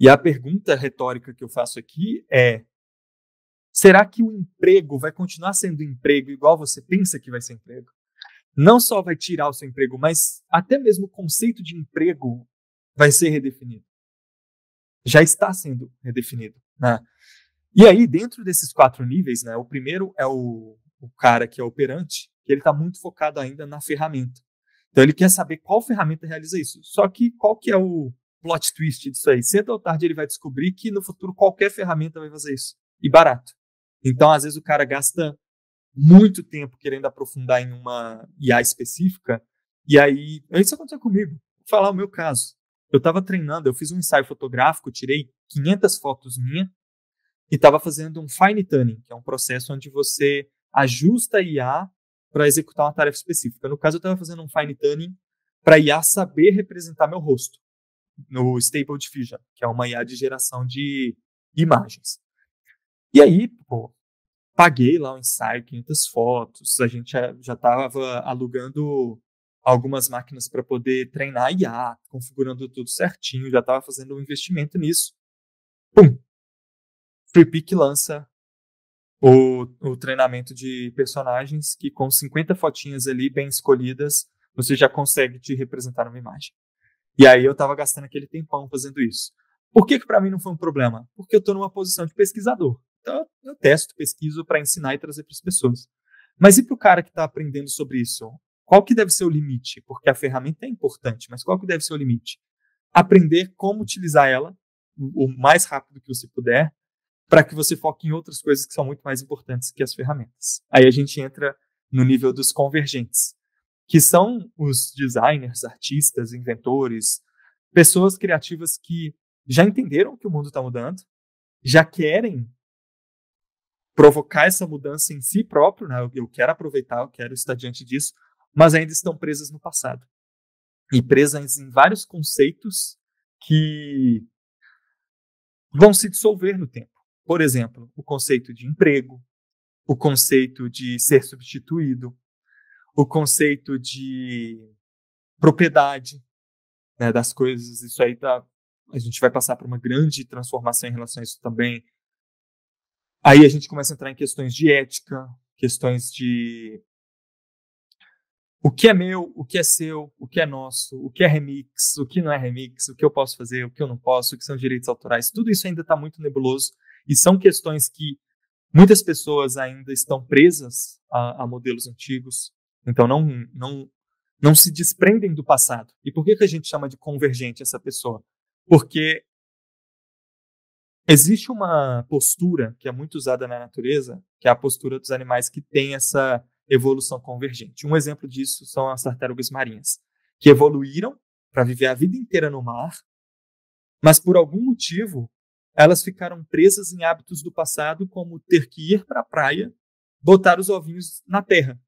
E a pergunta retórica que eu faço aqui é: será que o emprego vai continuar sendo emprego igual você pensa que vai ser emprego? Não só vai tirar o seu emprego, mas até mesmo o conceito de emprego vai ser redefinido. Já está sendo redefinido, né? E aí, dentro desses 4 níveis, né, o primeiro é o cara que é operante, que ele está muito focado ainda na ferramenta. Então, ele quer saber qual ferramenta realiza isso. Só que qual que é o plot twist disso aí? Cedo ou tarde ele vai descobrir que no futuro qualquer ferramenta vai fazer isso. E barato. Então, às vezes, o cara gasta muito tempo querendo aprofundar em uma IA específica, e aí, isso aconteceu comigo. Vou falar o meu caso. Eu estava treinando, eu fiz um ensaio fotográfico, tirei 500 fotos minhas, e estava fazendo um fine tuning, que é um processo onde você ajusta a IA para executar uma tarefa específica. No caso, eu estava fazendo um fine tuning para a IA saber representar meu rosto no Stable Diffusion, que é uma IA de geração de imagens. E aí, paguei lá o ensaio, 500 fotos, a gente já estava alugando algumas máquinas para poder treinar a IA, configurando tudo certinho, já estava fazendo um investimento nisso. Pum! FreePic lança o treinamento de personagens que com 50 fotinhas ali bem escolhidas, você já consegue te representar numa imagem. E aí eu estava gastando aquele tempão fazendo isso. Por que para mim não foi um problema? Porque eu estou numa posição de pesquisador. Então eu testo, pesquiso para ensinar e trazer para as pessoas. Mas e para o cara que está aprendendo sobre isso? Qual que deve ser o limite? Porque a ferramenta é importante, mas qual que deve ser o limite? Aprender como utilizar ela o mais rápido que você puder, para que você foque em outras coisas que são muito mais importantes que as ferramentas. Aí a gente entra no nível dos convergentes, que são os designers, artistas, inventores, pessoas criativas que já entenderam que o mundo está mudando, já querem provocar essa mudança em si próprio, né? Eu quero aproveitar, eu quero estar diante disso, mas ainda estão presas no passado. E presas em vários conceitos que vão se dissolver no tempo. Por exemplo, o conceito de emprego, o conceito de ser substituído, o conceito de propriedade, né, das coisas. Isso aí a gente vai passar por uma grande transformação em relação a isso também. Aí a gente começa a entrar em questões de ética, questões de o que é meu, o que é seu, o que é nosso, o que é remix, o que não é remix, o que eu posso fazer, o que eu não posso, o que são direitos autorais. Tudo isso ainda está muito nebuloso e são questões que muitas pessoas ainda estão presas a modelos antigos, então não se desprendem do passado. E por que a gente chama de convergente essa pessoa? Porque existe uma postura que é muito usada na natureza, que é a postura dos animais que tem essa evolução convergente. Um exemplo disso são as tartarugas marinhas, que evoluíram para viver a vida inteira no mar, mas por algum motivo elas ficaram presas em hábitos do passado, como ter que ir para a praia, botar os ovinhos na terra.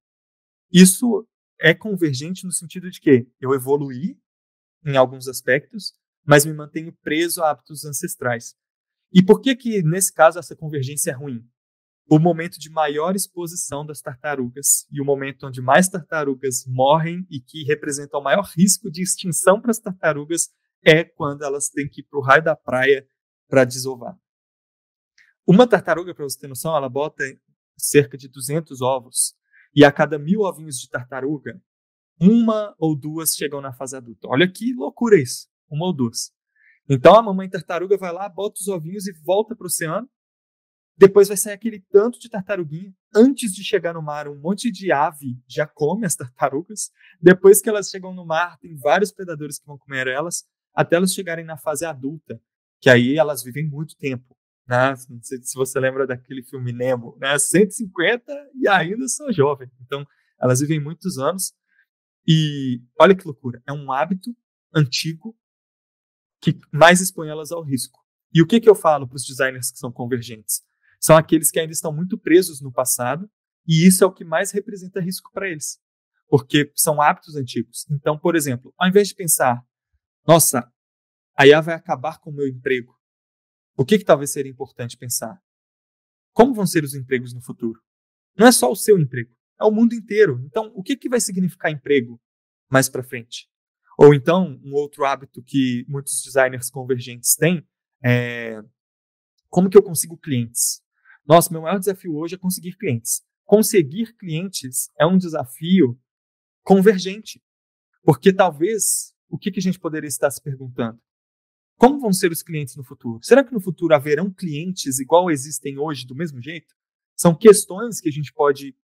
Isso é convergente no sentido de que eu evoluí em alguns aspectos, mas me mantenho preso a hábitos ancestrais. E por que nesse caso, essa convergência é ruim? O momento de maior exposição das tartarugas e o momento onde mais tartarugas morrem e que representa o maior risco de extinção para as tartarugas é quando elas têm que ir para o raio da praia para desovar. Uma tartaruga, para você ter noção, ela bota cerca de 200 ovos e a cada 1.000 ovinhos de tartaruga, 1 ou 2 chegam na fase adulta. Olha que loucura isso, 1 ou 2. Então a mamãe tartaruga vai lá, bota os ovinhos e volta para o oceano. Depois vai sair aquele tanto de tartaruguinha. Antes de chegar no mar, um monte de ave já come as tartarugas. Depois que elas chegam no mar, tem vários predadores que vão comer elas, até elas chegarem na fase adulta, que aí elas vivem muito tempo. Né? Não sei se você lembra daquele filme Nemo, né? 150 e ainda são jovens. Então, elas vivem muitos anos. E olha que loucura, é um hábito antigo que mais expõe elas ao risco. E o que eu falo para os designers que são convergentes? São aqueles que ainda estão muito presos no passado, e isso é o que mais representa risco para eles, porque são hábitos antigos. Então, por exemplo, ao invés de pensar, nossa, a IA vai acabar com o meu emprego, o que talvez seria importante pensar? Como vão ser os empregos no futuro? Não é só o seu emprego, é o mundo inteiro. Então, o que vai significar emprego mais para frente? Ou então, um outro hábito que muitos designers convergentes têm é como que eu consigo clientes? Nossa, meu maior desafio hoje é conseguir clientes. Conseguir clientes é um desafio convergente, porque talvez, o que a gente poderia estar se perguntando? Como vão ser os clientes no futuro? Será que no futuro haverão clientes igual existem hoje, do mesmo jeito? São questões que a gente pode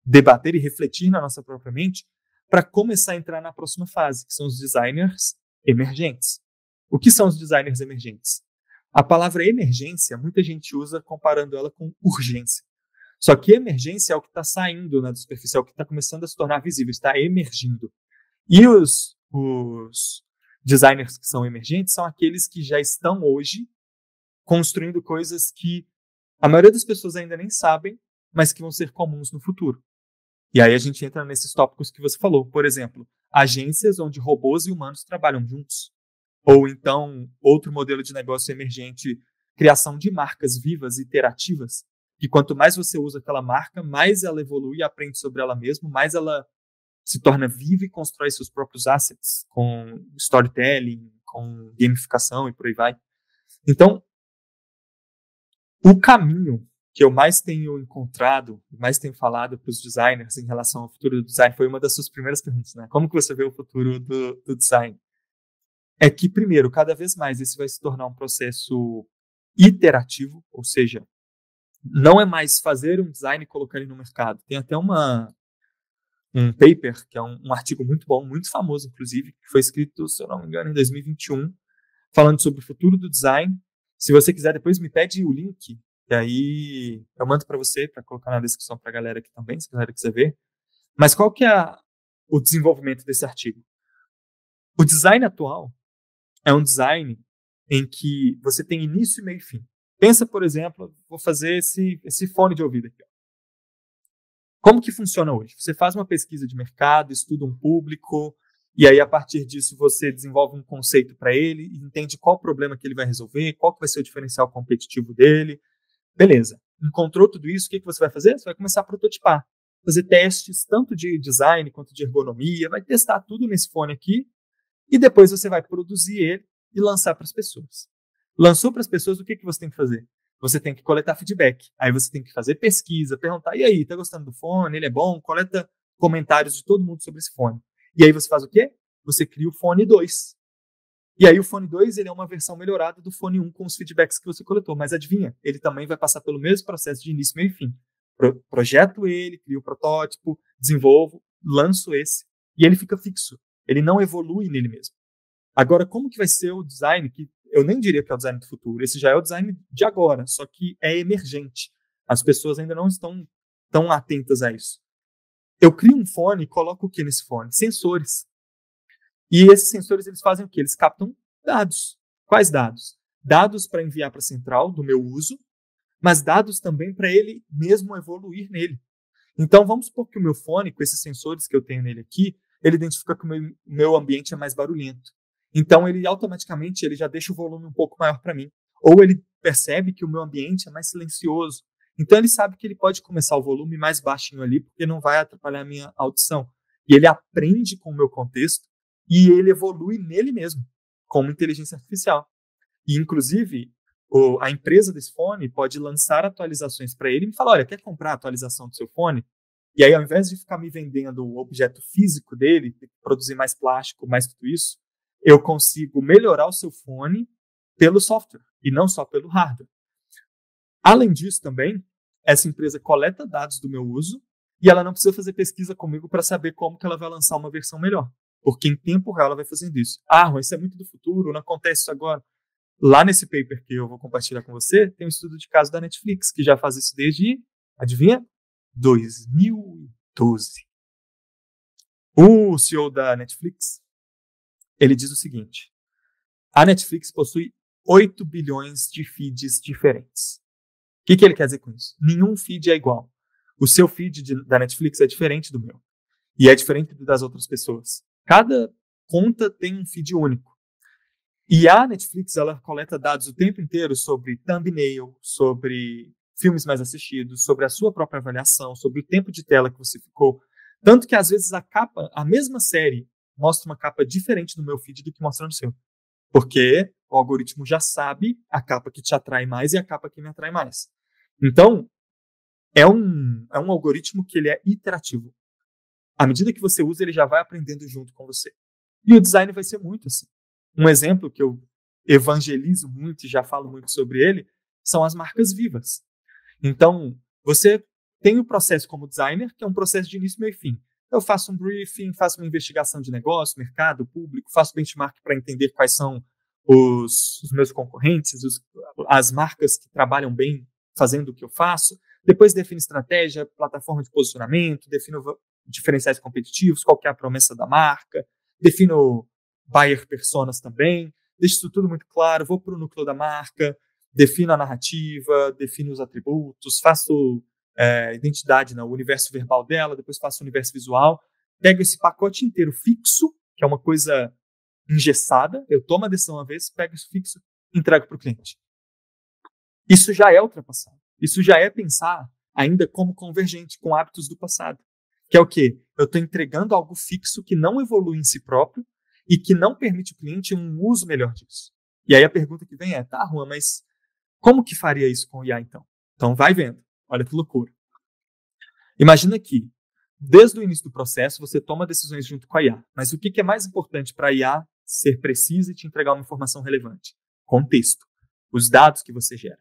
debater e refletir na nossa própria mente para começar a entrar na próxima fase, que são os designers emergentes. O que são os designers emergentes? A palavra emergência, muita gente usa comparando ela com urgência. Só que emergência é o que está saindo na superfície, é o que está começando a se tornar visível, está emergindo. E os designers que são emergentes são aqueles que já estão hoje construindo coisas que a maioria das pessoas ainda nem sabem, mas que vão ser comuns no futuro. E aí a gente entra nesses tópicos que você falou. Por exemplo, agências onde robôs e humanos trabalham juntos. Ou então, outro modelo de negócio emergente, criação de marcas vivas e iterativas, que quanto mais você usa aquela marca, mais ela evolui e aprende sobre ela mesma, mais ela se torna viva e constrói seus próprios assets, com storytelling, com gamificação e por aí vai. Então, o caminho que eu mais tenho encontrado, mais tenho falado para os designers em relação ao futuro do design, foi uma das suas primeiras perguntas, né? Como que você vê o futuro do design? É que, primeiro, cada vez mais esse vai se tornar um processo iterativo, ou seja, não é mais fazer um design e colocar ele no mercado. Tem até um paper, que é um artigo muito bom, muito famoso, inclusive, que foi escrito, se eu não me engano, em 2021, falando sobre o futuro do design. Se você quiser, depois me pede o link, e aí eu mando para você, para colocar na descrição para a galera aqui também, se a galera quiser ver. Mas qual que é o desenvolvimento desse artigo? O design atual é um design em que você tem início, meio e fim. Pensa, por exemplo, vou fazer esse fone de ouvido aqui. Ó. Como que funciona hoje? Você faz uma pesquisa de mercado, estuda um público, e aí a partir disso você desenvolve um conceito para ele, e entende qual o problema que ele vai resolver, qual que vai ser o diferencial competitivo dele. Beleza. Encontrou tudo isso, o que você vai fazer? Você vai começar a prototipar. Fazer testes, tanto de design quanto de ergonomia, vai testar tudo nesse fone aqui, e depois você vai produzir ele e lançar para as pessoas. Lançou para as pessoas, o que você tem que fazer? Você tem que coletar feedback. Aí você tem que fazer pesquisa, perguntar, e aí, tá gostando do fone? Ele é bom? Coleta comentários de todo mundo sobre esse fone. E aí você faz o quê? Você cria o fone 2. E aí o fone 2 ele é uma versão melhorada do fone 1 com os feedbacks que você coletou. Mas adivinha, ele também vai passar pelo mesmo processo de início, meio e fim. Projeto ele, crio o protótipo, desenvolvo, lanço esse, e ele fica fixo. Ele não evolui nele mesmo. Agora, como que vai ser o design, que eu nem diria que é o design do futuro, esse já é o design de agora, só que é emergente. As pessoas ainda não estão tão atentas a isso. Eu crio um fone e coloco o que nesse fone? Sensores. E esses sensores, eles fazem o quê? Eles captam dados. Quais dados? Dados para enviar para a central do meu uso, mas dados também para ele mesmo evoluir nele. Então, vamos supor que o meu fone, com esses sensores que eu tenho nele aqui, ele identifica que o meu ambiente é mais barulhento. Então, ele automaticamente ele já deixa o volume um pouco maior para mim. Ou ele percebe que o meu ambiente é mais silencioso. Então, ele sabe que ele pode começar o volume mais baixinho ali, porque não vai atrapalhar a minha audição. E ele aprende com o meu contexto e ele evolui nele mesmo, como inteligência artificial. E, inclusive, a empresa desse fone pode lançar atualizações para ele e me falar, olha, quer comprar a atualização do seu fone? E aí, ao invés de ficar me vendendo o objeto físico dele, produzir mais plástico, mais tudo isso, eu consigo melhorar o seu fone pelo software e não só pelo hardware. Além disso, também, essa empresa coleta dados do meu uso e ela não precisa fazer pesquisa comigo para saber como que ela vai lançar uma versão melhor. Porque em tempo real ela vai fazendo isso. Mas isso é muito do futuro, não acontece isso agora. Lá nesse paper que eu vou compartilhar com você, tem um estudo de caso da Netflix, que já faz isso desde, adivinha? 2012. O CEO da Netflix, ele diz o seguinte: a Netflix possui 8 bilhões de feeds diferentes. O que ele quer dizer com isso? Nenhum feed é igual. O seu feed da Netflix é diferente do meu. E é diferente das outras pessoas. Cada conta tem um feed único. E a Netflix, ela coleta dados o tempo inteiro sobre thumbnail, sobre filmes mais assistidos, sobre a sua própria avaliação, sobre o tempo de tela que você ficou. Tanto que, às vezes, a mesma série mostra uma capa diferente no meu feed do que mostra no seu. Porque o algoritmo já sabe a capa que te atrai mais e a capa que me atrai mais. Então, é um algoritmo que ele é iterativo. À medida que você usa, ele já vai aprendendo junto com você. E o design vai ser muito assim. Um exemplo que eu evangelizo muito e já falo muito sobre ele são as marcas vivas. Então, você tem o processo como designer, que é um processo de início, meio e fim. Eu faço um briefing, faço uma investigação de negócio, mercado, público, faço benchmark para entender quais são os meus concorrentes, as marcas que trabalham bem fazendo o que eu faço. Depois defino estratégia, plataforma de posicionamento, defino diferenciais competitivos, qual que é a promessa da marca, defino buyer personas também, deixo isso tudo muito claro, vou para o núcleo da marca, defino a narrativa, defino os atributos, faço identidade no universo verbal dela, depois faço o universo visual, pego esse pacote inteiro fixo, que é uma coisa engessada, eu tomo a decisão uma vez, pego isso fixo e entrego para o cliente. Isso já é ultrapassado. Isso já é pensar ainda como convergente com hábitos do passado. Que é o quê? Eu estou entregando algo fixo que não evolui em si próprio e que não permite ao cliente um uso melhor disso. E aí a pergunta que vem é, tá, Juan, mas como que faria isso com o IA então? Então vai vendo. Olha que loucura. Imagina que, desde o início do processo, você toma decisões junto com a IA. Mas o que é mais importante para a IA ser precisa e te entregar uma informação relevante? Contexto. Os dados que você gera.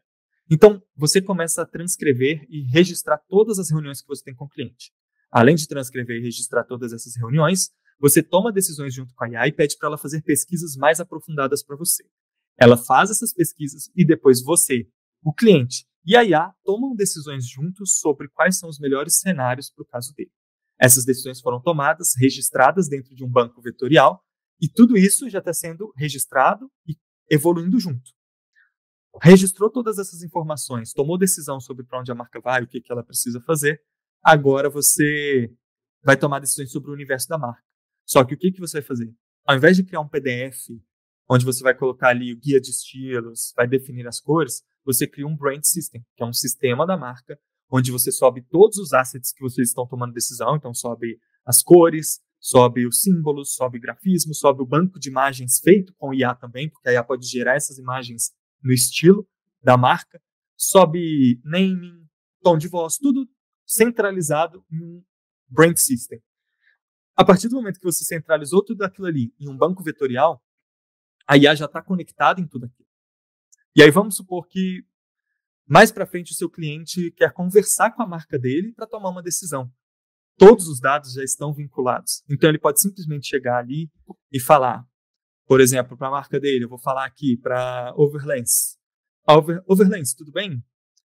Então, você começa a transcrever e registrar todas as reuniões que você tem com o cliente. Além de transcrever e registrar todas essas reuniões, você toma decisões junto com a IA e pede para ela fazer pesquisas mais aprofundadas para você. Ela faz essas pesquisas e depois você, o cliente e a IA tomam decisões juntos sobre quais são os melhores cenários para o caso dele. Essas decisões foram tomadas, registradas dentro de um banco vetorial e tudo isso já está sendo registrado e evoluindo junto. Registrou todas essas informações, tomou decisão sobre para onde a marca vai, o que ela precisa fazer. Agora você vai tomar decisões sobre o universo da marca. Só que o que você vai fazer? Ao invés de criar um PDF, onde você vai colocar ali o guia de estilos, vai definir as cores, você cria um brand system, que é um sistema da marca, onde você sobe todos os assets que vocês estão tomando decisão. Então sobe as cores, sobe os símbolos, sobe grafismo, sobe o banco de imagens feito com IA também, porque a IA pode gerar essas imagens no estilo da marca, sobe naming, tom de voz, tudo centralizado em um brand system. A partir do momento que você centralizou tudo aquilo ali em um banco vetorial, a IA já está conectada em tudo aquilo. E aí vamos supor que mais para frente o seu cliente quer conversar com a marca dele para tomar uma decisão. Todos os dados já estão vinculados. Então ele pode simplesmente chegar ali e falar, por exemplo, para a marca dele, eu vou falar aqui para Overlens. Overlens, tudo bem?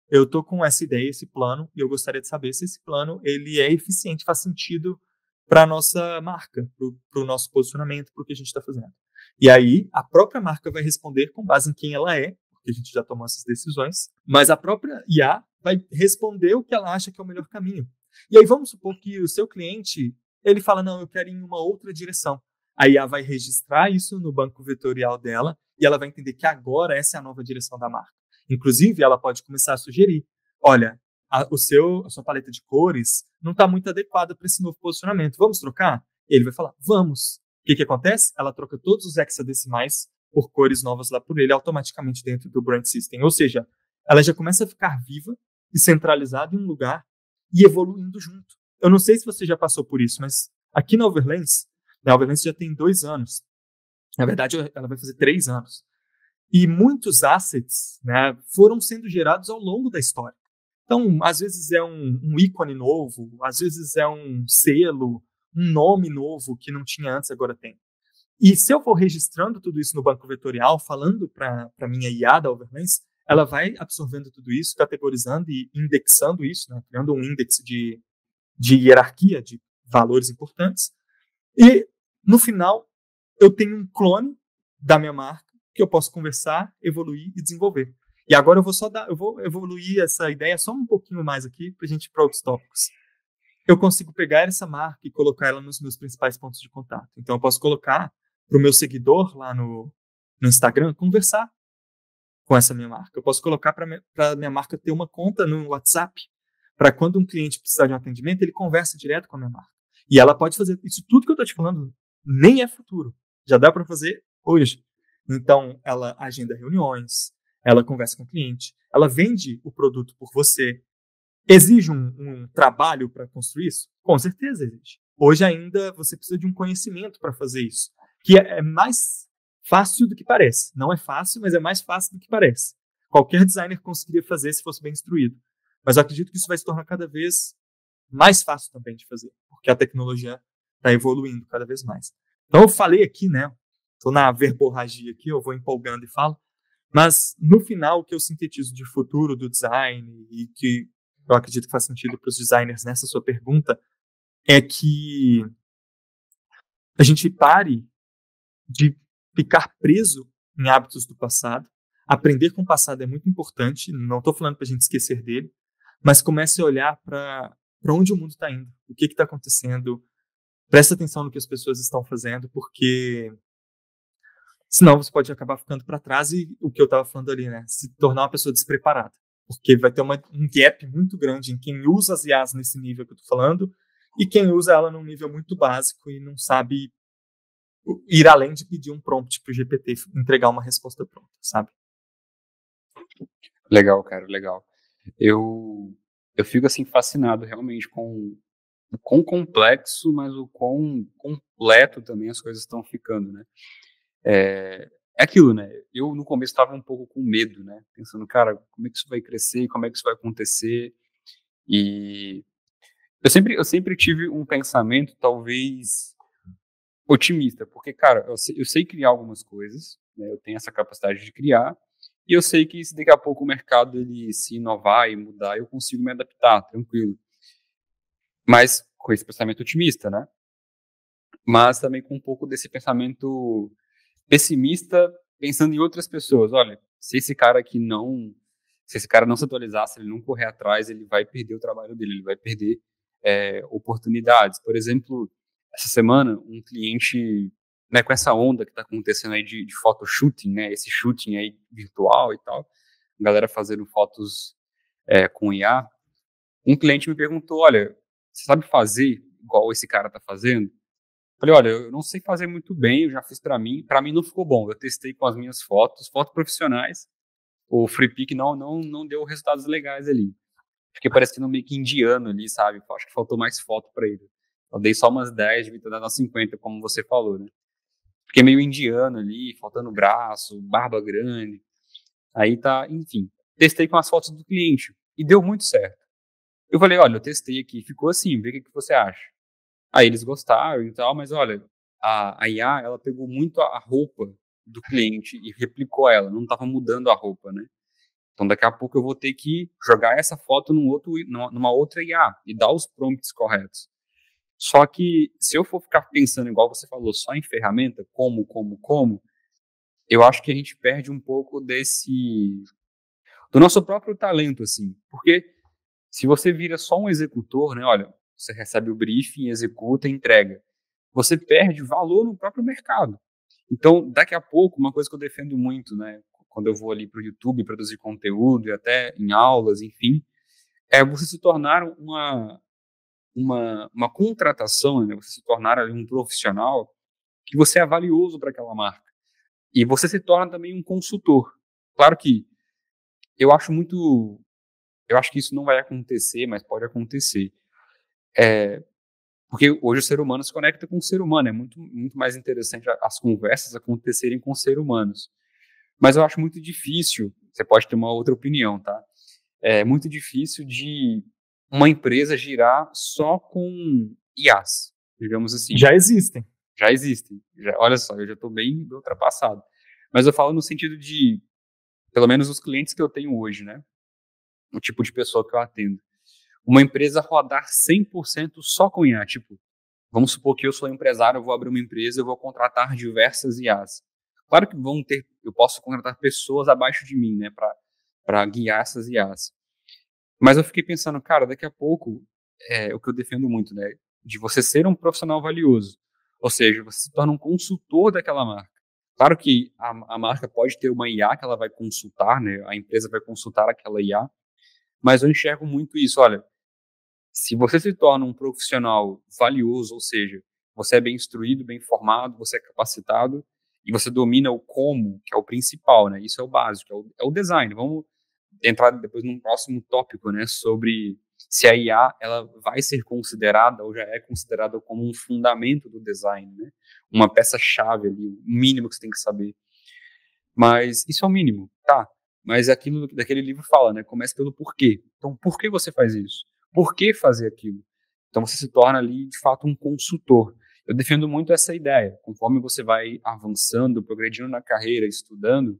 Eu estou com essa ideia, esse plano, e eu gostaria de saber se esse plano ele é eficiente, faz sentido para a nossa marca, para o nosso posicionamento, para o que a gente está fazendo. E aí, a própria marca vai responder com base em quem ela é, porque a gente já tomou essas decisões, mas a própria IA vai responder o que ela acha que é o melhor caminho. E aí vamos supor que o seu cliente, ele fala, não, eu quero ir em uma outra direção. A IA vai registrar isso no banco vetorial dela e ela vai entender que agora essa é a nova direção da marca. Inclusive, ela pode começar a sugerir, olha, a sua paleta de cores não está muito adequada para esse novo posicionamento. Vamos trocar? Ele vai falar, vamos. O que acontece? Ela troca todos os hexadecimais por cores novas lá por ele, automaticamente dentro do Brand System. Ou seja, ela já começa a ficar viva e centralizada em um lugar e evoluindo junto. Eu não sei se você já passou por isso, mas aqui na Overlens, a Overlens já tem 2 anos. Na verdade, ela vai fazer 3 anos. E muitos assets, né, foram sendo gerados ao longo da história. Então, às vezes é um ícone novo, às vezes é um selo, um nome novo que não tinha antes, agora tem. E se eu for registrando tudo isso no banco vetorial, falando para a minha IA da Overlens, ela vai absorvendo tudo isso, categorizando e indexando isso, né, criando um índice de hierarquia de valores importantes. E, no final, eu tenho um clone da minha marca que eu posso conversar, evoluir e desenvolver. E agora eu vou evoluir essa ideia só um pouquinho mais aqui para a gente ir para outros tópicos. Eu consigo pegar essa marca e colocar ela nos meus principais pontos de contato. Então, eu posso colocar para o meu seguidor lá no Instagram conversar com essa minha marca. Eu posso colocar para a minha marca ter uma conta no WhatsApp, para quando um cliente precisar de um atendimento, ele conversa direto com a minha marca. E ela pode fazer isso tudo que eu estou te falando, nem é futuro. Já dá para fazer hoje. Então, ela agenda reuniões, ela conversa com o cliente, ela vende o produto por você. Exige um trabalho para construir isso? Com certeza exige. Hoje ainda você precisa de um conhecimento para fazer isso, que é mais fácil do que parece. Não é fácil, mas é mais fácil do que parece. Qualquer designer conseguiria fazer se fosse bem instruído. Mas eu acredito que isso vai se tornar cada vez mais fácil também de fazer, porque a tecnologia está evoluindo cada vez mais. Então eu falei aqui, né? Estou na verborragia aqui, eu vou empolgando e falo, mas no final o que eu sintetizo de futuro do design e que eu acredito que faz sentido para os designers nessa sua pergunta é que a gente pare de ficar preso em hábitos do passado. Aprender com o passado é muito importante, não estou falando para a gente esquecer dele, mas comece a olhar para onde o mundo está indo, o que está acontecendo, presta atenção no que as pessoas estão fazendo, porque senão você pode acabar ficando para trás e o que eu estava falando ali, né, se tornar uma pessoa despreparada, porque vai ter um gap muito grande em quem usa as IAs nesse nível que eu estou falando e quem usa ela num nível muito básico e não sabe ir além de pedir um prompt para o GPT entregar uma resposta pronta, sabe? Legal, cara, legal. Eu fico assim fascinado realmente com o quão complexo, mas o quão completo também as coisas estão ficando, né? É aquilo, né? Eu no começo estava um pouco com medo, né? Pensando, cara, como é que isso vai crescer? Como é que isso vai acontecer? E eu sempre tive um pensamento talvez otimista, porque, cara, eu sei criar algumas coisas, né? Eu tenho essa capacidade de criar, e eu sei que se daqui a pouco o mercado ele se inovar e mudar, eu consigo me adaptar, tranquilo. Mas com esse pensamento otimista, né? Mas também com um pouco desse pensamento pessimista, pensando em outras pessoas. Olha, se esse cara não se atualizar, se ele não correr atrás, ele vai perder o trabalho dele, ele vai perder oportunidades. Por exemplo, essa semana, um cliente, né, com essa onda que está acontecendo aí de photoshooting, né, esse shooting aí virtual e tal, a galera fazendo fotos com IA, um cliente me perguntou, olha, você sabe fazer igual esse cara está fazendo? Falei, olha, eu não sei fazer muito bem, eu já fiz para mim não ficou bom. Eu testei com as minhas fotos profissionais, o FreePic não deu resultados legais ali. Fiquei parecendo meio que indiano ali, sabe? Acho que faltou mais foto para ele. Eu dei só umas 10, devia ter dado umas 50, como você falou, né? Fiquei meio indiano ali, faltando braço, barba grande. Aí tá, enfim. Testei com as fotos do cliente e deu muito certo. Eu falei, olha, eu testei aqui, ficou assim, vê o que você acha. Aí eles gostaram e tal, mas olha, a IA, ela pegou muito a roupa do cliente e replicou ela, não estava mudando a roupa, né? Então daqui a pouco eu vou ter que jogar essa foto numa outra IA e dar os prompts corretos. Só que se eu for ficar pensando, igual você falou, só em ferramenta, como, eu acho que a gente perde um pouco do nosso próprio talento, assim. Porque se você vira só um executor, né, olha, você recebe o briefing, executa e entrega. você perde valor no próprio mercado. Então, daqui a pouco, uma coisa que eu defendo muito, né, quando eu vou ali para o YouTube produzir conteúdo e até em aulas, enfim, é você se tornar uma contratação, né, você se tornar ali um profissional que você é valioso para aquela marca. E você se torna também um consultor. Claro que eu acho muito. Eu acho que isso não vai acontecer, mas pode acontecer. Porque hoje o ser humano se conecta com o ser humano. É muito, muito mais interessante as conversas acontecerem com seres humanos. Mas eu acho muito difícil. Você pode ter uma outra opinião, tá? É muito difícil de uma empresa girar só com IAs, digamos assim. Já existem. Já existem. Olha só, eu já estou bem ultrapassado. Mas eu falo no sentido de, pelo menos os clientes que eu tenho hoje, né? O tipo de pessoa que eu atendo. Uma empresa rodar 100% só com IA. Tipo, vamos supor que eu sou empresário, eu vou abrir uma empresa, eu vou contratar diversas IAs. Claro que eu posso contratar pessoas abaixo de mim, né? Para guiar essas IAs. Mas eu fiquei pensando, cara, daqui a pouco, é o que eu defendo muito, né? De você ser um profissional valioso. Ou seja, você se torna um consultor daquela marca. Claro que a marca pode ter uma IA que ela vai consultar, né? A empresa vai consultar aquela IA, mas eu enxergo muito isso. Olha, se você se torna um profissional valioso, ou seja, você é bem instruído, bem formado, você é capacitado e você domina o como, que é o principal, né? Isso é o básico, é o design. Vamos entrar depois num próximo tópico, né, sobre se a IA ela vai ser considerada ou já é considerada como um fundamento do design, né? Uma peça-chave ali, o mínimo que você tem que saber. Mas isso é o mínimo, tá? Mas aquilo daquele livro fala, né? Começa pelo porquê. Então, por que você faz isso? Por que fazer aquilo? Então, você se torna ali, de fato, um consultor. Eu defendo muito essa ideia. Conforme você vai avançando, progredindo na carreira, estudando,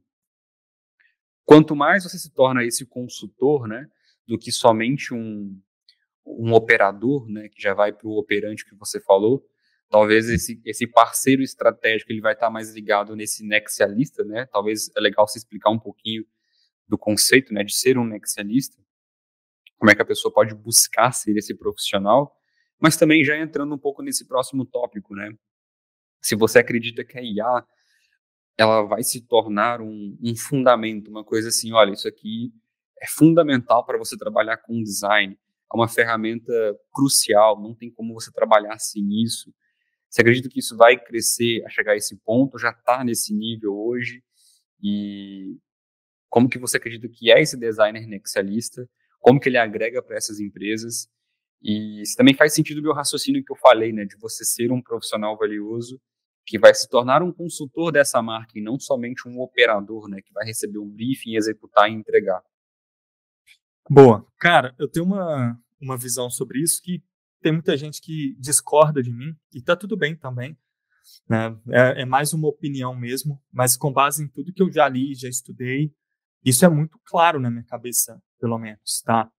quanto mais você se torna esse consultor, né, do que somente um operador, né, que já vai para o operante que você falou, talvez esse parceiro estratégico ele vai estar mais ligado nesse nexialista, né? Talvez é legal você explicar um pouquinho do conceito, né, de ser um nexialista, como é que a pessoa pode buscar ser esse profissional, mas também já entrando um pouco nesse próximo tópico, né? Se você acredita que a IA ela vai se tornar um fundamento, uma coisa assim, olha, isso aqui é fundamental para você trabalhar com design, é uma ferramenta crucial, não tem como você trabalhar sem isso. Você acredita que isso vai crescer a chegar a esse ponto, já está nesse nível hoje? E como que você acredita que é esse designer nexialista? Como que ele agrega para essas empresas? E se também faz sentido o meu raciocínio que eu falei, né, de você ser um profissional valioso que vai se tornar um consultor dessa marca e não somente um operador, né, que vai receber um briefing, executar e entregar. Boa. Cara, eu tenho uma visão sobre isso que tem muita gente que discorda de mim, e tá tudo bem também, né? É mais uma opinião mesmo, mas com base em tudo que eu já li, já estudei, isso é muito claro na minha cabeça, pelo menos, tá?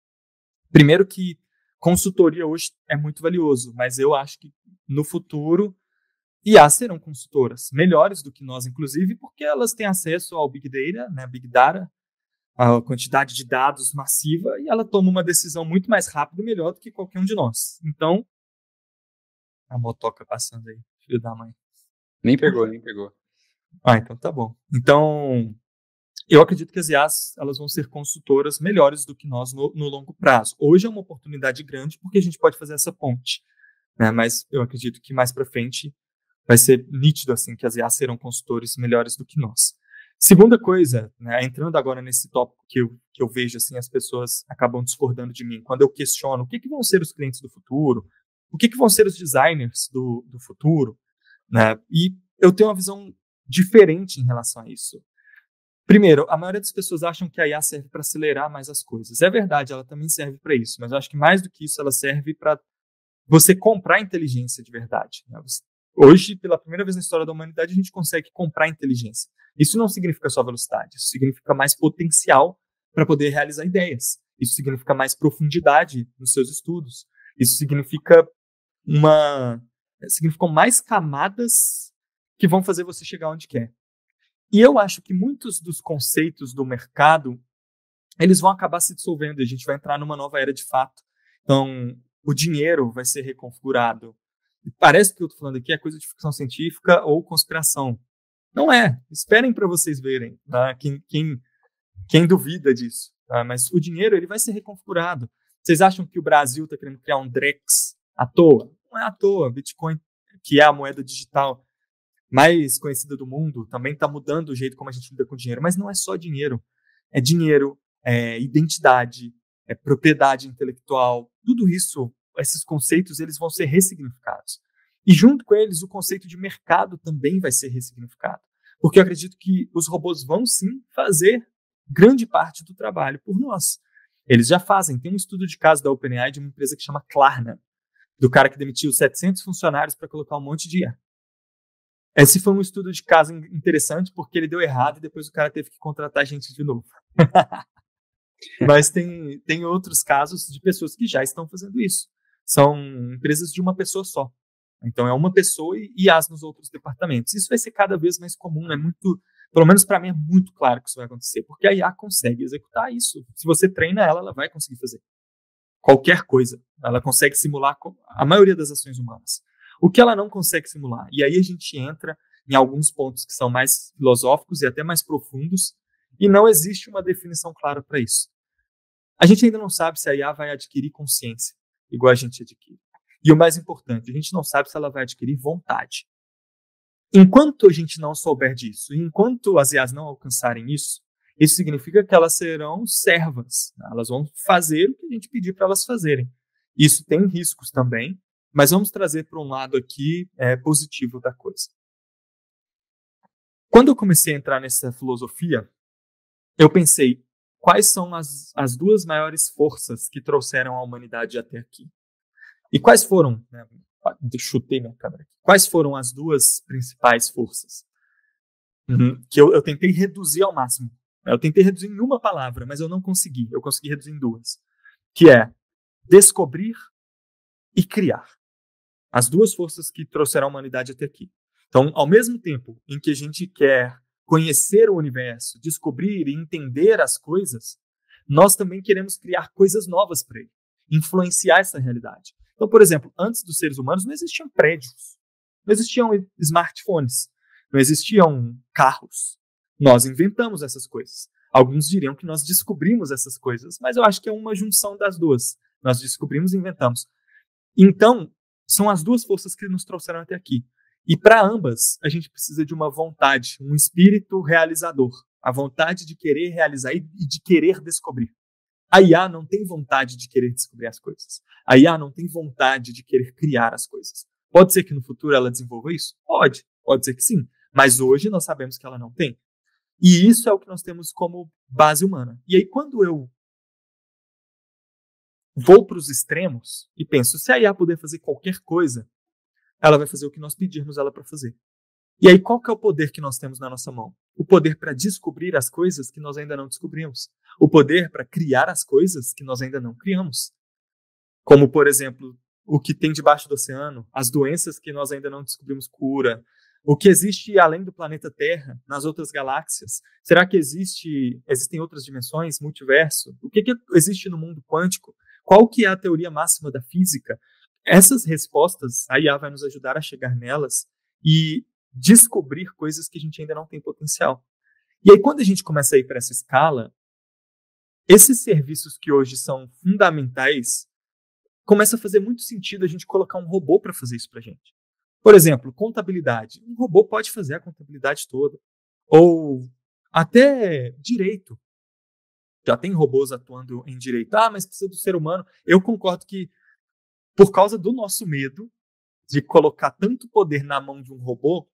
Primeiro que consultoria hoje é muito valioso, mas eu acho que no futuro IA serão consultoras melhores do que nós, inclusive, porque elas têm acesso ao Big Data, né, Big Data, a quantidade de dados massiva, e ela toma uma decisão muito mais rápida e melhor do que qualquer um de nós. Então, a motoca passando aí, filho da mãe. Nem pegou, nem pegou. Ah, então tá bom. Então, eu acredito que as IAs elas vão ser consultoras melhores do que nós no longo prazo. Hoje é uma oportunidade grande porque a gente pode fazer essa ponte, né? Mas eu acredito que mais para frente vai ser nítido assim que as IAs serão consultores melhores do que nós. Segunda coisa, né, entrando agora nesse tópico que eu vejo assim as pessoas acabam discordando de mim quando eu questiono o que vão ser os clientes do futuro, o que vão ser os designers do futuro, né? E eu tenho uma visão diferente em relação a isso. Primeiro, a maioria das pessoas acham que a IA serve para acelerar mais as coisas. É verdade, ela também serve para isso, mas eu acho que mais do que isso, ela serve para você comprar inteligência de verdade, né? Hoje, pela primeira vez na história da humanidade, a gente consegue comprar inteligência. Isso não significa só velocidade, isso significa mais potencial para poder realizar ideias. Isso significa mais profundidade nos seus estudos. Isso significam mais camadas que vão fazer você chegar onde quer. E eu acho que muitos dos conceitos do mercado, eles vão acabar se dissolvendo e a gente vai entrar numa nova era de fato. Então, o dinheiro vai ser reconfigurado, Parece que eu estou falando aqui é coisa de ficção científica ou conspiração. Não é. Esperem para vocês verem, tá? Quem duvida disso. Tá? Mas o dinheiro ele vai ser reconfigurado. Vocês acham que o Brasil está querendo criar um Drex à toa? Não é à toa. Bitcoin, que é a moeda digital mais conhecida do mundo, também está mudando o jeito como a gente lida com dinheiro. Mas não é só dinheiro. É dinheiro, é identidade, é propriedade intelectual. Tudo isso, esses conceitos, eles vão ser ressignificados. E junto com eles, o conceito de mercado também vai ser ressignificado. Porque eu acredito que os robôs vão sim fazer grande parte do trabalho por nós. Eles já fazem. Tem um estudo de caso da OpenAI de uma empresa que chama Klarna, do cara que demitiu 700 funcionários para colocar um monte de IA. Esse foi um estudo de caso interessante porque ele deu errado e depois o cara teve que contratar gente de novo. Mas tem outros casos de pessoas que já estão fazendo isso. São empresas de uma pessoa só. Então é uma pessoa e IAs nos outros departamentos. Isso vai ser cada vez mais comum, é muito, pelo menos para mim é muito claro que isso vai acontecer, porque a IA consegue executar isso. Se você treina ela, ela vai conseguir fazer qualquer coisa. Ela consegue simular a maioria das ações humanas. O que ela não consegue simular? E aí a gente entra em alguns pontos que são mais filosóficos e até mais profundos, e não existe uma definição clara para isso. A gente ainda não sabe se a IA vai adquirir consciência, igual a gente adquire. E o mais importante, a gente não sabe se ela vai adquirir vontade. Enquanto a gente não souber disso, enquanto as IAs não alcançarem isso significa que elas serão servas. Né? Elas vão fazer o que a gente pedir para elas fazerem. Isso tem riscos também, mas vamos trazer para um lado aqui positivo da coisa. Quando eu comecei a entrar nessa filosofia, eu pensei, quais são as duas maiores forças que trouxeram a humanidade até aqui? E quais foram, né, chutei minha câmera aqui, quais foram as duas principais forças? Que eu tentei reduzir ao máximo. Eu tentei reduzir em uma palavra, mas eu não consegui. Eu consegui reduzir em duas. Que é descobrir e criar. As duas forças que trouxeram a humanidade até aqui. Então, ao mesmo tempo em que a gente quer conhecer o universo, descobrir e entender as coisas, nós também queremos criar coisas novas para ele, influenciar essa realidade. Então, por exemplo, antes dos seres humanos não existiam prédios, não existiam smartphones, não existiam carros. Nós inventamos essas coisas. Alguns diriam que nós descobrimos essas coisas, mas eu acho que é uma junção das duas. Nós descobrimos e inventamos. Então, são as duas forças que nos trouxeram até aqui. E para ambas, a gente precisa de uma vontade, um espírito realizador. A vontade de querer realizar e de querer descobrir. A IA não tem vontade de querer descobrir as coisas. A IA não tem vontade de querer criar as coisas. Pode ser que no futuro ela desenvolva isso? Pode ser que sim. Mas hoje nós sabemos que ela não tem. E isso é o que nós temos como base humana. E aí quando eu vou para os extremos e penso, se a IA puder fazer qualquer coisa, ela vai fazer o que nós pedirmos ela para fazer. E aí qual que é o poder que nós temos na nossa mão? O poder para descobrir as coisas que nós ainda não descobrimos. O poder para criar as coisas que nós ainda não criamos. Como, por exemplo, o que tem debaixo do oceano, as doenças que nós ainda não descobrimos cura, o que existe além do planeta Terra, nas outras galáxias. Será que existem outras dimensões, multiverso? O que existe no mundo quântico? Qual que é a teoria máxima da física? Essas respostas, a IA vai nos ajudar a chegar nelas e descobrir coisas que a gente ainda não tem potencial. E aí, quando a gente começa a ir para essa escala, esses serviços que hoje são fundamentais, começa a fazer muito sentido a gente colocar um robô para fazer isso para a gente. Por exemplo, contabilidade. Um robô pode fazer a contabilidade toda. Ou até direito. Já tem robôs atuando em direito. Ah, mas precisa do ser humano. Eu concordo que, por causa do nosso medo de colocar tanto poder na mão de um robô,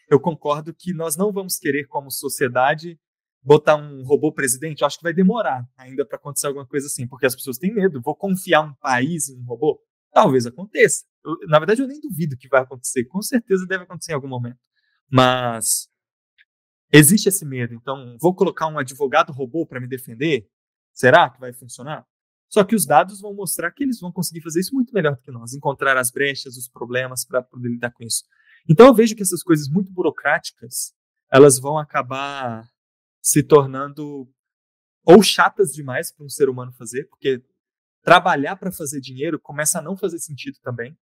eu concordo que nós não vamos querer, como sociedade, botar um robô presidente. Eu acho que vai demorar ainda para acontecer alguma coisa assim, porque as pessoas têm medo. Vou confiar um país em um robô? Talvez aconteça. Na verdade, eu nem duvido que vai acontecer. Com certeza deve acontecer em algum momento. Mas existe esse medo. Então, vou colocar um advogado robô para me defender? Será que vai funcionar? Só que os dados vão mostrar que eles vão conseguir fazer isso muito melhor do que nós. Encontrar as brechas, os problemas para poder lidar com isso. Então, eu vejo que essas coisas muito burocráticas, elas vão acabar se tornando ou chatas demais para um ser humano fazer, porque trabalhar para fazer dinheiro começa a não fazer sentido também.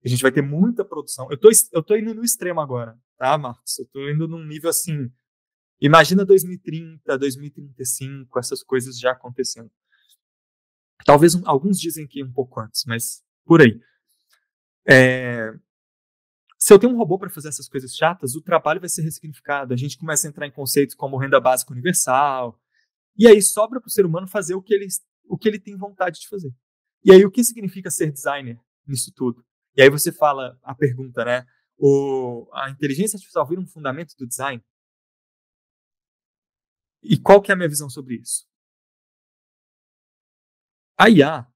A gente vai ter muita produção. Eu tô indo no extremo agora, tá, Marcos? Eu tô indo num nível assim, imagina 2030, 2035, essas coisas já acontecendo. Talvez alguns dizem que um pouco antes, mas por aí. Se eu tenho um robô para fazer essas coisas chatas, o trabalho vai ser ressignificado. A gente começa a entrar em conceitos como renda básica universal. E aí sobra para o ser humano fazer o que ele tem vontade de fazer. E aí o que significa ser designer nisso tudo? E aí você fala a pergunta, né? A inteligência artificial vira um fundamento do design? E qual que é a minha visão sobre isso? A IA,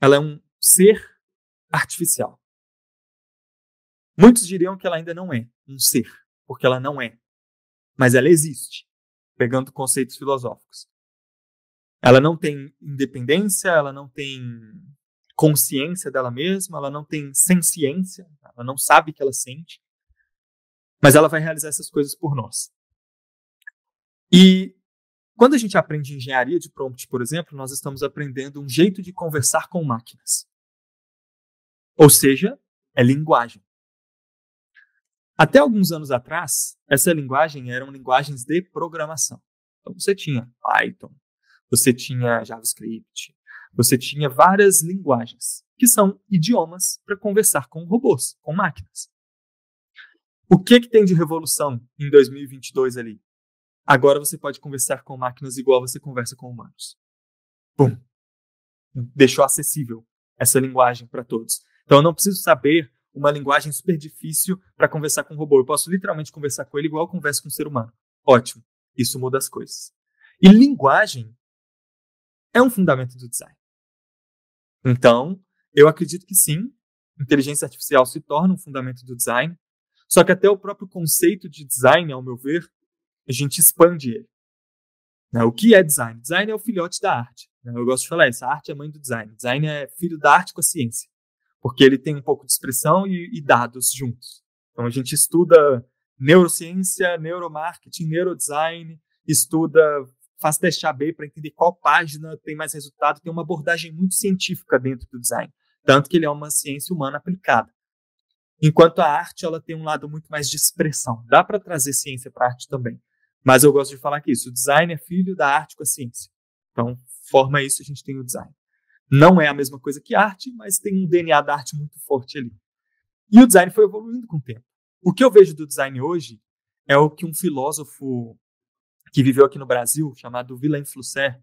ela é um ser artificial. Muitos diriam que ela ainda não é um ser, porque ela não é. Mas ela existe, pegando conceitos filosóficos. Ela não tem independência, ela não tem consciência dela mesma, ela não tem senciência, ela não sabe que ela sente, mas ela vai realizar essas coisas por nós. E quando a gente aprende engenharia de prompt, por exemplo, nós estamos aprendendo um jeito de conversar com máquinas. Ou seja, é linguagem. Até alguns anos atrás, essa linguagem eram linguagens de programação. Então você tinha Python, você tinha JavaScript, você tinha várias linguagens, que são idiomas para conversar com robôs, com máquinas. O que tem de revolução em 2022 ali? Agora você pode conversar com máquinas igual você conversa com humanos. Bum! Deixou acessível essa linguagem para todos. Então eu não preciso saber uma linguagem super difícil para conversar com um robô. Eu posso literalmente conversar com ele igual eu converso com um ser humano. Ótimo. Isso muda as coisas. E linguagem é um fundamento do design. Então, eu acredito que sim, inteligência artificial se torna um fundamento do design, só que até o próprio conceito de design, ao meu ver, a gente expande ele. O que é design? Design é o filhote da arte. Eu gosto de falar isso, a arte é mãe do design. Design é filho da arte com a ciência, porque ele tem um pouco de expressão e dados juntos. Então a gente estuda neurociência, neuromarketing, neurodesign, faz teste AB para entender qual página tem mais resultado, tem uma abordagem muito científica dentro do design, tanto que ele é uma ciência humana aplicada. Enquanto a arte, ela tem um lado muito mais de expressão. Dá para trazer ciência para a arte também. Mas eu gosto de falar que isso, o design é filho da arte com a ciência. Então, forma isso, a gente tem o design. Não é a mesma coisa que arte, mas tem um DNA da arte muito forte ali. E o design foi evoluindo com o tempo. O que eu vejo do design hoje é o que um filósofo que viveu aqui no Brasil, chamado Villain Flusser,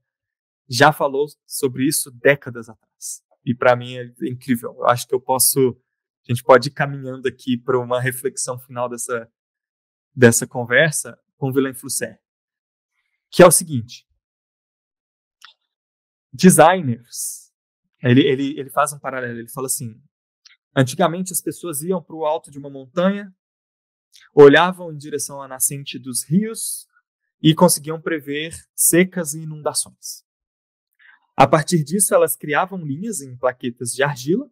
já falou sobre isso décadas atrás. E para mim é incrível. Eu acho que a gente pode ir caminhando aqui para uma reflexão final dessa conversa com o Villain Flusser, que é o seguinte: designers, ele faz um paralelo, ele fala assim: antigamente as pessoas iam para o alto de uma montanha, olhavam em direção à nascente dos rios e conseguiam prever secas e inundações. A partir disso, elas criavam linhas em plaquetas de argila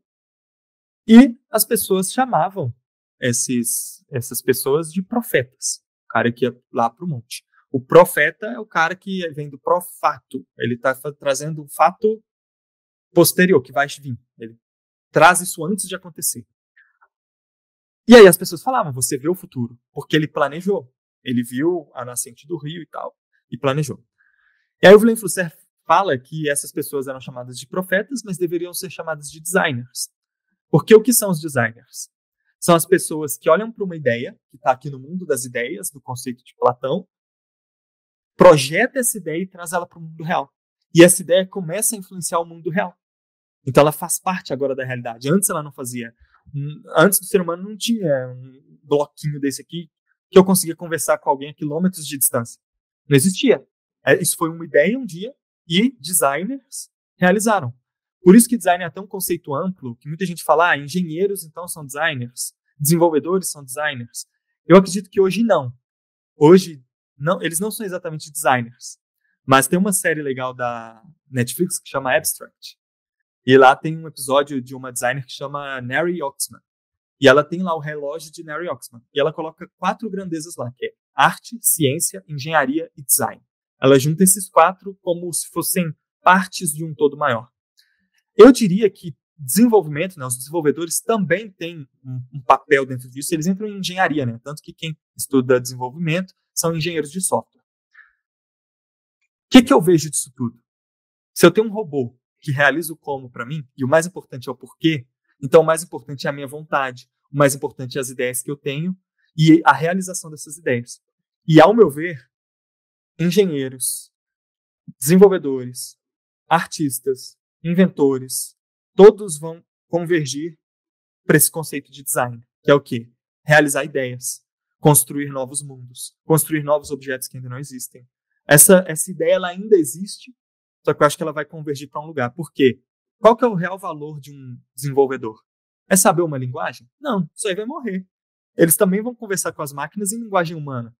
e as pessoas chamavam essas pessoas de profetas, o cara que ia lá para o monte. O profeta é o cara que vem do profato, ele está trazendo um fato posterior, que vai vir. Ele traz isso antes de acontecer. E aí as pessoas falavam, você vê o futuro, porque ele planejou. Ele viu a nascente do rio e tal, e planejou. E aí o Villain Flusser fala que essas pessoas eram chamadas de profetas, mas deveriam ser chamadas de designers. Porque o que são os designers? São as pessoas que olham para uma ideia, que está aqui no mundo das ideias, do conceito de Platão, projeta essa ideia e traz ela para o mundo real. E essa ideia começa a influenciar o mundo real. Então ela faz parte agora da realidade. Antes ela não fazia. Antes do ser humano não tinha um bloquinho desse aqui que eu conseguia conversar com alguém a quilômetros de distância. Não existia. Isso foi uma ideia um dia e designers realizaram. Por isso que design é tão conceito amplo, que muita gente fala, engenheiros então são designers, desenvolvedores são designers. Eu acredito que hoje não. Hoje, não, eles não são exatamente designers. Mas tem uma série legal da Netflix que chama Abstract. E lá tem um episódio de uma designer que chama Neri Oxman. E ela tem lá o relógio de Neri Oxman. E ela coloca 4 grandezas lá, que é arte, ciência, engenharia e design. Ela junta esses 4 como se fossem partes de um todo maior. Eu diria que desenvolvimento, né, os desenvolvedores também têm um papel dentro disso, eles entram em engenharia, né, tanto que quem estuda desenvolvimento são engenheiros de software. O que eu vejo disso tudo? Se eu tenho um robô que realiza o como para mim, e o mais importante é o porquê, então o mais importante é a minha vontade, o mais importante é as ideias que eu tenho e a realização dessas ideias. E, ao meu ver, engenheiros, desenvolvedores, artistas, inventores, todos vão convergir para esse conceito de design, que é o quê? Realizar ideias, construir novos mundos, construir novos objetos que ainda não existem. Essa ideia ela ainda existe, só que eu acho que ela vai convergir para um lugar. Por quê? Qual que é o real valor de um desenvolvedor? É saber uma linguagem? Não, isso aí vai morrer. Eles também vão conversar com as máquinas em linguagem humana.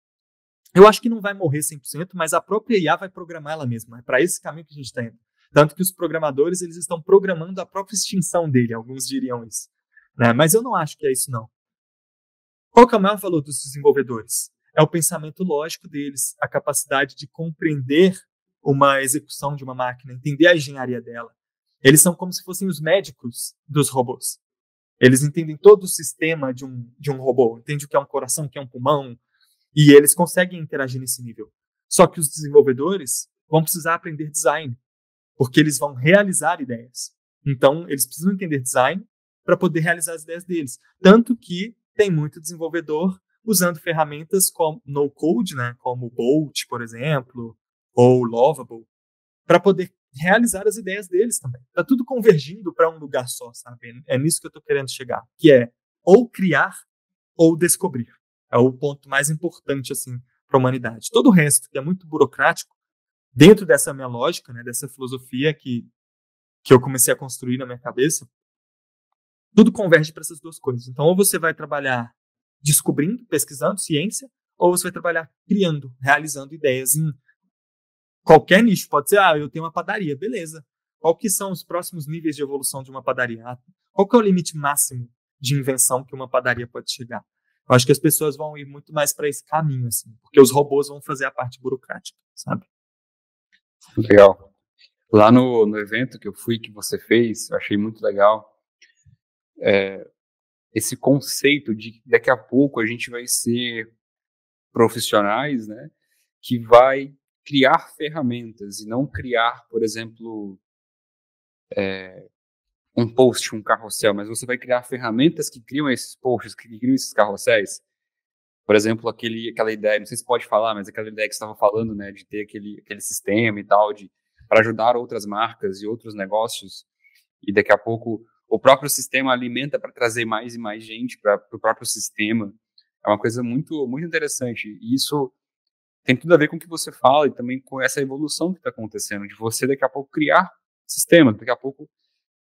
Eu acho que não vai morrer 100%, mas a própria IA vai programar ela mesma. É para esse caminho que a gente está indo. Tanto que os programadores eles estão programando a própria extinção dele, alguns diriam isso. Né? Mas eu não acho que é isso, não. Qual que é o maior valor dos desenvolvedores? É o pensamento lógico deles, a capacidade de compreender uma execução de uma máquina, entender a engenharia dela. Eles são como se fossem os médicos dos robôs. Eles entendem todo o sistema de um robô, entendem o que é um coração, o que é um pulmão, e eles conseguem interagir nesse nível. Só que os desenvolvedores vão precisar aprender design, porque eles vão realizar ideias. Então, eles precisam entender design para poder realizar as ideias deles. Tanto que tem muito desenvolvedor usando ferramentas como no-code, né, como Bolt, por exemplo, ou Lovable, para poder realizar as ideias deles também. Está tudo convergindo para um lugar só, sabe? É nisso que eu estou querendo chegar, que é ou criar ou descobrir. É o ponto mais importante assim para a humanidade. Todo o resto, que é muito burocrático, dentro dessa minha lógica, né, dessa filosofia que eu comecei a construir na minha cabeça, tudo converge para essas duas coisas. Então, ou você vai trabalhar descobrindo, pesquisando ciência, ou você vai trabalhar criando, realizando ideias em qualquer nicho. Pode ser, eu tenho uma padaria, beleza. Qual que são os próximos níveis de evolução de uma padaria? Qual que é o limite máximo de invenção que uma padaria pode chegar? Eu acho que as pessoas vão ir muito mais para esse caminho, assim, porque os robôs vão fazer a parte burocrática, sabe? Legal. Lá no evento que eu fui, que você fez, eu achei muito legal esse conceito de que daqui a pouco a gente vai ser profissionais, né, que vai criar ferramentas e não criar, por exemplo, um post, um carrossel, mas você vai criar ferramentas que criam esses posts, que criam esses carrosséis. Por exemplo, aquela ideia, não sei se pode falar, mas aquela ideia que você estava falando, né, de ter aquele sistema e tal, para ajudar outras marcas e outros negócios, e daqui a pouco o próprio sistema alimenta para trazer mais e mais gente para o próprio sistema. É uma coisa muito, muito interessante. E isso tem tudo a ver com o que você fala e também com essa evolução que está acontecendo, de você daqui a pouco criar sistemas. Daqui a pouco,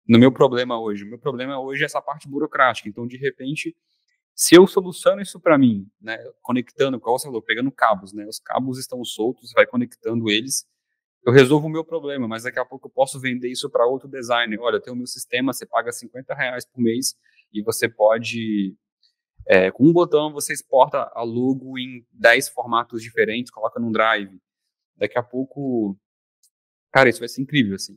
o meu problema hoje é essa parte burocrática. Então, de repente, se eu soluciono isso para mim, né, conectando, como você falou, pegando cabos, né, os cabos estão soltos, vai conectando eles, eu resolvo o meu problema, mas daqui a pouco eu posso vender isso para outro designer. Olha, tem o meu sistema, você paga R$ 50 por mês e você pode, com um botão, você exporta a logo em 10 formatos diferentes, coloca num drive. Daqui a pouco, cara, isso vai ser incrível, assim.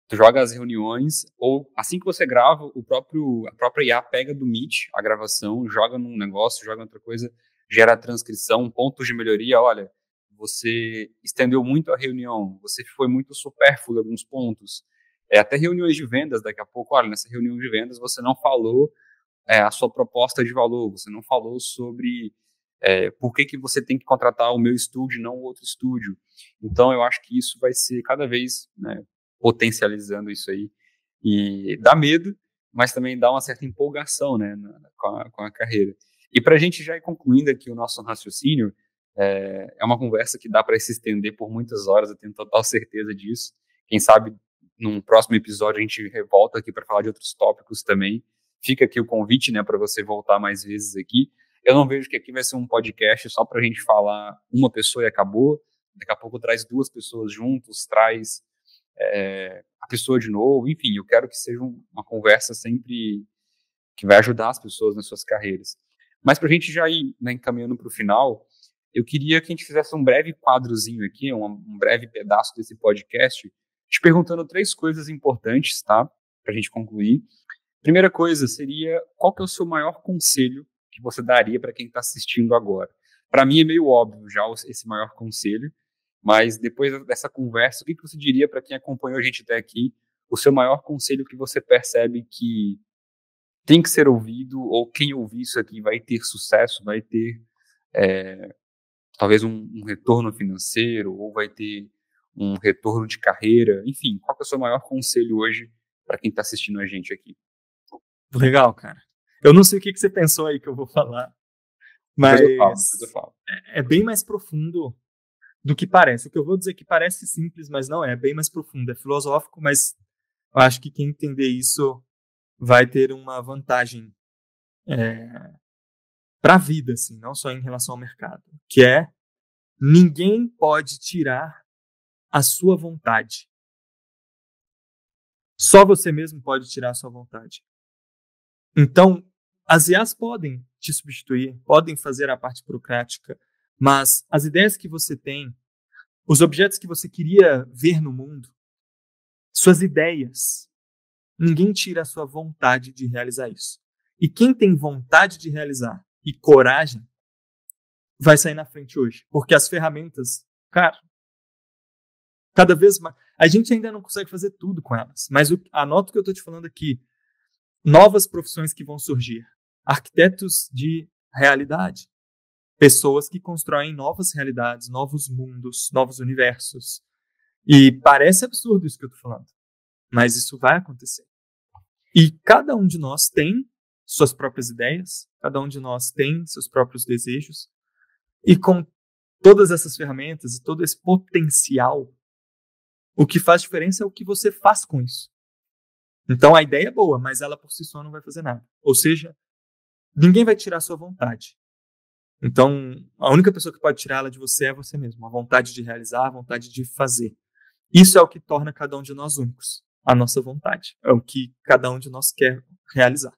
Tu joga as reuniões, ou assim que você grava, a própria IA pega do Meet a gravação, joga num negócio, joga em outra coisa, gera a transcrição, pontos de melhoria. Olha, você estendeu muito a reunião, você foi muito supérfluo em alguns pontos. Até reuniões de vendas, daqui a pouco, olha, nessa reunião de vendas você não falou a sua proposta de valor, você não falou sobre por que você tem que contratar o meu estúdio e não o outro estúdio. Então, eu acho que isso vai ser cada vez, né, potencializando isso aí. E dá medo, mas também dá uma certa empolgação, né, com a carreira. E para a gente já ir concluindo aqui o nosso raciocínio, é uma conversa que dá para se estender por muitas horas, eu tenho total certeza disso. Quem sabe, num próximo episódio, a gente volta aqui para falar de outros tópicos também. Fica aqui o convite, né, para você voltar mais vezes aqui. Eu não vejo que aqui vai ser um podcast só para a gente falar uma pessoa e acabou. Daqui a pouco traz duas pessoas juntos, traz a pessoa de novo. Enfim, eu quero que seja uma conversa sempre que vai ajudar as pessoas nas suas carreiras. Mas para a gente já ir, né, encaminhando para o final, eu queria que a gente fizesse um breve quadrozinho aqui, um breve pedaço desse podcast, te perguntando 3 coisas importantes, tá? Para para a gente concluir. Primeira coisa seria, qual que é o seu maior conselho que você daria para quem está assistindo agora? Para mim é meio óbvio já esse maior conselho, mas depois dessa conversa, o que você diria para quem acompanhou a gente até aqui, o seu maior conselho que você percebe que tem que ser ouvido, ou quem ouvir isso aqui vai ter sucesso, vai ter talvez um retorno financeiro, ou vai ter um retorno de carreira, enfim, qual que é o seu maior conselho hoje para quem está assistindo a gente aqui? Legal, cara. Eu não sei o que você pensou aí que eu vou falar, Depois eu falo, depois eu mas falo. é bem mais profundo do que parece. O que eu vou dizer que parece simples, mas não é. É bem mais profundo. É filosófico, mas eu acho que quem entender isso vai ter uma vantagem para a vida, assim, não só em relação ao mercado. Que é, ninguém pode tirar a sua vontade. Só você mesmo pode tirar a sua vontade. Então, as IAs podem te substituir, podem fazer a parte burocrática, mas as ideias que você tem, os objetos que você queria ver no mundo, suas ideias, ninguém tira a sua vontade de realizar isso. E quem tem vontade de realizar e coragem vai sair na frente hoje, porque as ferramentas, cara, cada vez mais, a gente ainda não consegue fazer tudo com elas, mas anota o que eu estou te falando aqui, novas profissões que vão surgir, arquitetos de realidade, pessoas que constroem novas realidades, novos mundos, novos universos. E parece absurdo isso que eu estou falando, mas isso vai acontecer. E cada um de nós tem suas próprias ideias, cada um de nós tem seus próprios desejos, e com todas essas ferramentas e todo esse potencial, o que faz diferença é o que você faz com isso. Então a ideia é boa, mas ela por si só não vai fazer nada. Ou seja, ninguém vai tirar a sua vontade. Então, a única pessoa que pode tirá-la de você é você mesmo. A vontade de realizar, a vontade de fazer. Isso é o que torna cada um de nós únicos. A nossa vontade. É o que cada um de nós quer realizar.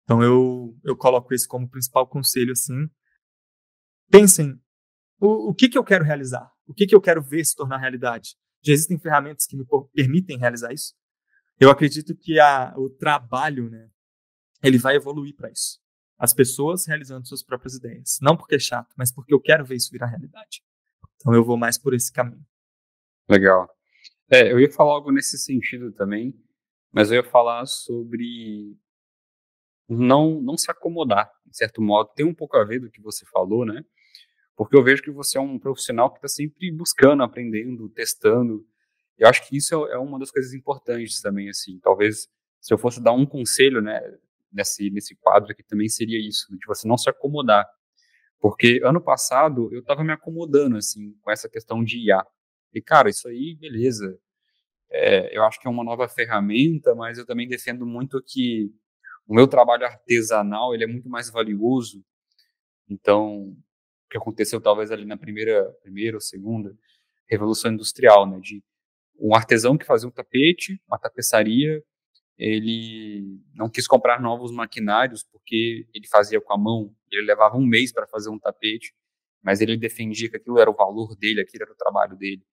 Então, eu coloco esse como principal conselho, assim. Pensem, o que eu quero realizar? O que eu quero ver se tornar realidade? Já existem ferramentas que me permitem realizar isso? Eu acredito que o trabalho, né, ele vai evoluir para isso. As pessoas realizando suas próprias ideias. Não porque é chato, mas porque eu quero ver isso virar realidade. Então eu vou mais por esse caminho. Legal. Eu ia falar algo nesse sentido também, mas eu ia falar sobre não se acomodar, de certo modo. Tem um pouco a ver do que você falou, né? Porque eu vejo que você é um profissional que está sempre buscando, aprendendo, testando. Eu acho que isso é uma das coisas importantes também, assim. Talvez, se eu fosse dar um conselho, né, nesse quadro aqui também seria isso, de você não se acomodar. Porque ano passado eu estava me acomodando, assim, com essa questão de IA. E, cara, isso aí, beleza. Eu acho que é uma nova ferramenta, mas eu também defendo muito que o meu trabalho artesanal, ele é muito mais valioso. Então, o que aconteceu talvez ali na primeira ou segunda revolução industrial, né, de um artesão que fazia um tapete, uma tapeçaria, ele não quis comprar novos maquinários porque ele fazia com a mão, ele levava um mês para fazer um tapete, mas ele defendia que aquilo era o valor dele, aquilo era o trabalho dele.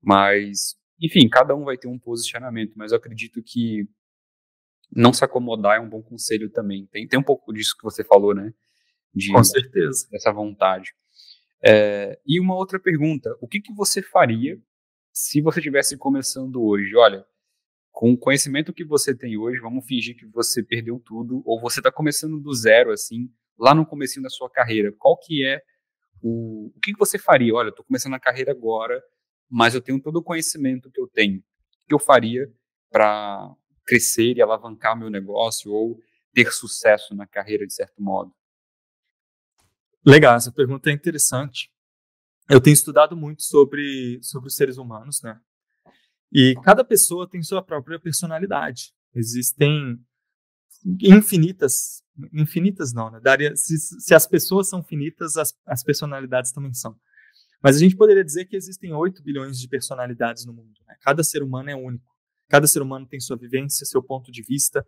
Mas, enfim, cada um vai ter um posicionamento, mas eu acredito que não se acomodar é um bom conselho também. Tem um pouco disso que você falou, né? Com De, certeza. dessa vontade. E uma outra pergunta, o que você faria se você estivesse começando hoje? Olha, com o conhecimento que você tem hoje, vamos fingir que você perdeu tudo, ou você está começando do zero, assim, lá no comecinho da sua carreira. Qual que é o que você faria? Olha, eu estou começando a carreira agora, mas eu tenho todo o conhecimento que eu tenho. O que eu faria para crescer e alavancar meu negócio ou ter sucesso na carreira, de certo modo? Legal, essa pergunta é interessante. Eu tenho estudado muito sobre os seres humanos, né? E cada pessoa tem sua própria personalidade. Existem infinitas não, né? Se as pessoas são finitas, as personalidades também são. Mas a gente poderia dizer que existem 8 bilhões de personalidades no mundo, né? Cada ser humano é único. Cada ser humano tem sua vivência, seu ponto de vista.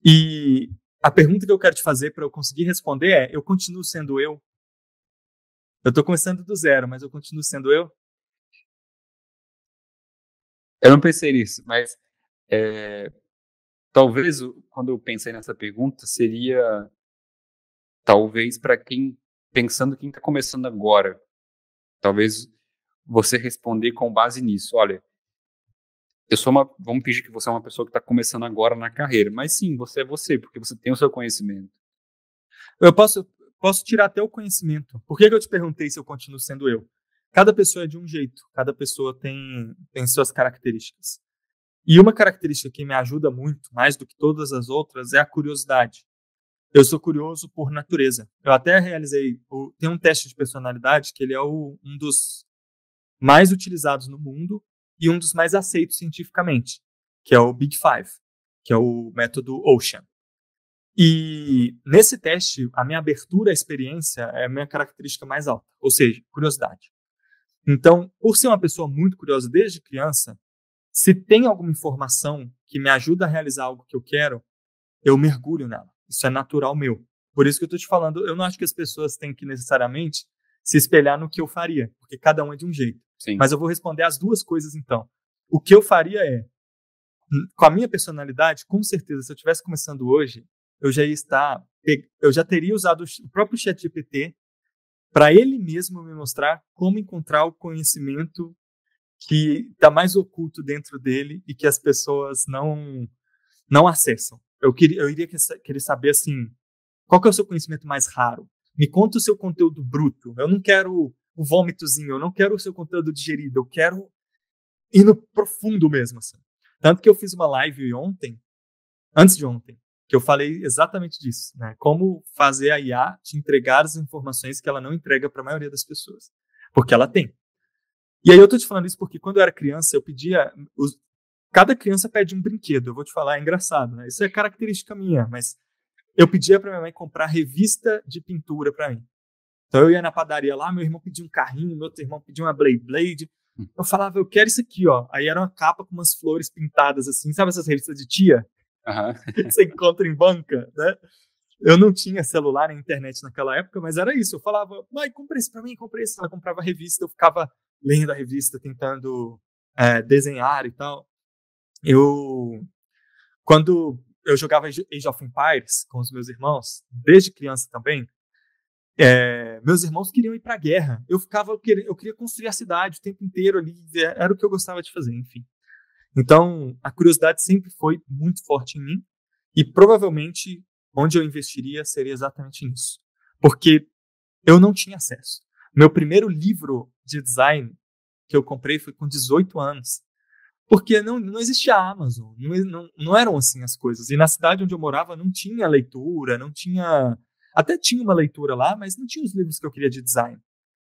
E a pergunta que eu quero te fazer para eu conseguir responder é: eu continuo sendo eu? Eu estou começando do zero, mas eu continuo sendo eu? Eu não pensei nisso, mas é, talvez, quando eu pensei nessa pergunta, seria talvez para quem, pensando quem está começando agora, talvez você responder com base nisso. Olha, vamos fingir que você é uma pessoa que está começando agora na carreira, mas sim, você é você, porque você tem o seu conhecimento. Eu posso tirar até o conhecimento. Por que eu te perguntei se eu continuo sendo eu? Cada pessoa é de um jeito, cada pessoa tem suas características. E uma característica que me ajuda muito, mais do que todas as outras, é a curiosidade. Eu sou curioso por natureza. Eu até realizei, tem um teste de personalidade que ele é um dos mais utilizados no mundo e um dos mais aceitos cientificamente, que é o Big Five, que é o método Ocean. E nesse teste, a minha abertura à experiência é a minha característica mais alta, ou seja, curiosidade. Então, por ser uma pessoa muito curiosa desde criança, se tem alguma informação que me ajuda a realizar algo que eu quero, eu mergulho nela. Isso é natural meu. Por isso que eu estou te falando, eu não acho que as pessoas têm que necessariamente se espelhar no que eu faria, porque cada um é de um jeito. Sim. Mas eu vou responder as duas coisas então. O que eu faria é, com a minha personalidade, com certeza, se eu estivesse começando hoje, eu já teria usado o próprio ChatGPT para ele mesmo me mostrar como encontrar o conhecimento que está mais oculto dentro dele e que as pessoas não acessam. Eu iria querer saber assim, qual que é o seu conhecimento mais raro? Me conta o seu conteúdo bruto. Eu não quero o vômitozinho, eu não quero o seu conteúdo digerido, eu quero ir no profundo mesmo. Assim. Tanto que eu fiz uma live antes de ontem, que eu falei exatamente disso, né? Como fazer a IA te entregar as informações que ela não entrega para a maioria das pessoas. Porque ela tem. E aí eu tô te falando isso porque quando eu era criança, eu pedia... Cada criança pede um brinquedo. Eu vou te falar, é engraçado, né? Isso é característica minha, mas eu pedia para minha mãe comprar revista de pintura para mim. Então eu ia na padaria lá, meu irmão pedia um carrinho, meu outro irmão pedia uma Blade. Eu falava, eu quero isso aqui, ó. Aí era uma capa com umas flores pintadas assim, sabe essas revistas de tia? Que você encontra em banca, né? Eu não tinha celular nem internet naquela época, mas era isso. Eu falava, mãe, compra isso pra mim, compra isso. Ela comprava a revista, eu ficava lendo a revista, tentando desenhar e tal. Quando eu jogava Age of Empires com os meus irmãos, desde criança também, meus irmãos queriam ir pra guerra. Eu queria construir a cidade o tempo inteiro ali, era o que eu gostava de fazer, enfim. Então, a curiosidade sempre foi muito forte em mim e provavelmente onde eu investiria seria exatamente nisso. Porque eu não tinha acesso. Meu primeiro livro de design que eu comprei foi com 18 anos. Porque não existia a Amazon, não eram assim as coisas. E na cidade onde eu morava não tinha leitura, não tinha... Até tinha uma leitura lá, mas não tinha os livros que eu queria de design.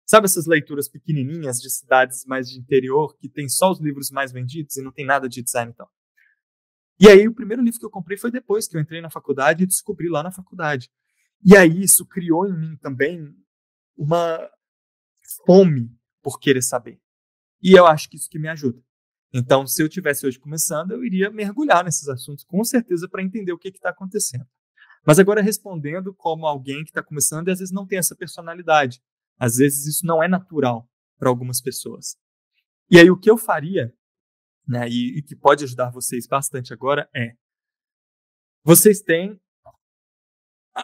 Sabe essas leituras pequenininhas de cidades mais de interior, que tem só os livros mais vendidos e não tem nada de design e tal? E aí o primeiro livro que eu comprei foi depois que eu entrei na faculdade e descobri lá na faculdade. E aí isso criou em mim também uma fome por querer saber. E eu acho que isso que me ajuda. Então, se eu tivesse hoje começando, eu iria mergulhar nesses assuntos, com certeza, para entender o que está acontecendo. Mas agora respondendo como alguém que está começando e às vezes não tem essa personalidade. Às vezes isso não é natural para algumas pessoas. E aí o que eu faria, né, e que pode ajudar vocês bastante agora vocês têm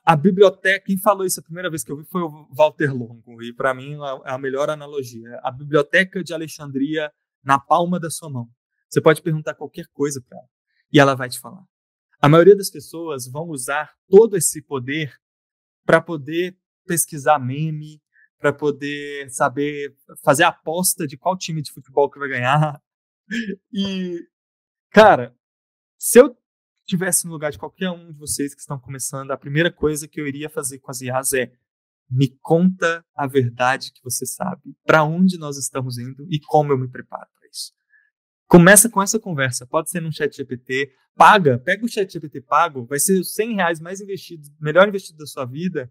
a biblioteca, quem falou isso a primeira vez que eu vi foi o Walter Longo, e para mim é a melhor analogia. A Biblioteca de Alexandria na palma da sua mão. Você pode perguntar qualquer coisa para ela e ela vai te falar. A maioria das pessoas vão usar todo esse poder para poder pesquisar meme, para poder saber fazer a aposta de qual time de futebol que vai ganhar. E, cara, se eu estivesse no lugar de qualquer um de vocês que estão começando, a primeira coisa que eu iria fazer com as IAs é: me conta a verdade que você sabe, para onde nós estamos indo e como eu me preparo para isso. Começa com essa conversa, pode ser num ChatGPT, pega o ChatGPT pago, vai ser os R$100 mais investido, melhor investido da sua vida,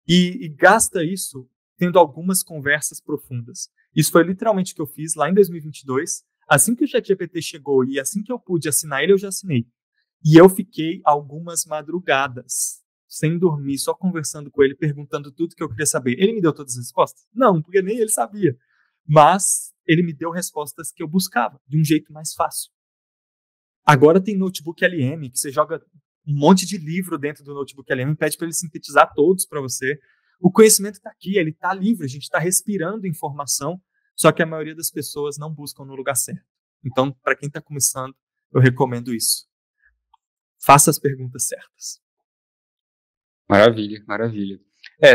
e gasta isso tendo algumas conversas profundas. Isso foi literalmente o que eu fiz lá em 2022. Assim que o ChatGPT chegou e assim que eu pude assinar ele, eu já assinei. E eu fiquei algumas madrugadas sem dormir, só conversando com ele, perguntando tudo que eu queria saber. Ele me deu todas as respostas? Não, porque nem ele sabia. Mas ele me deu respostas que eu buscava, de um jeito mais fácil. Agora tem notebook LM, que você joga um monte de livro dentro do notebook LM, pede para ele sintetizar todos para você. O conhecimento está aqui, ele está livre, a gente está respirando informação, só que a maioria das pessoas não buscam no lugar certo. Então, para quem está começando, eu recomendo isso. Faça as perguntas certas. Maravilha, maravilha.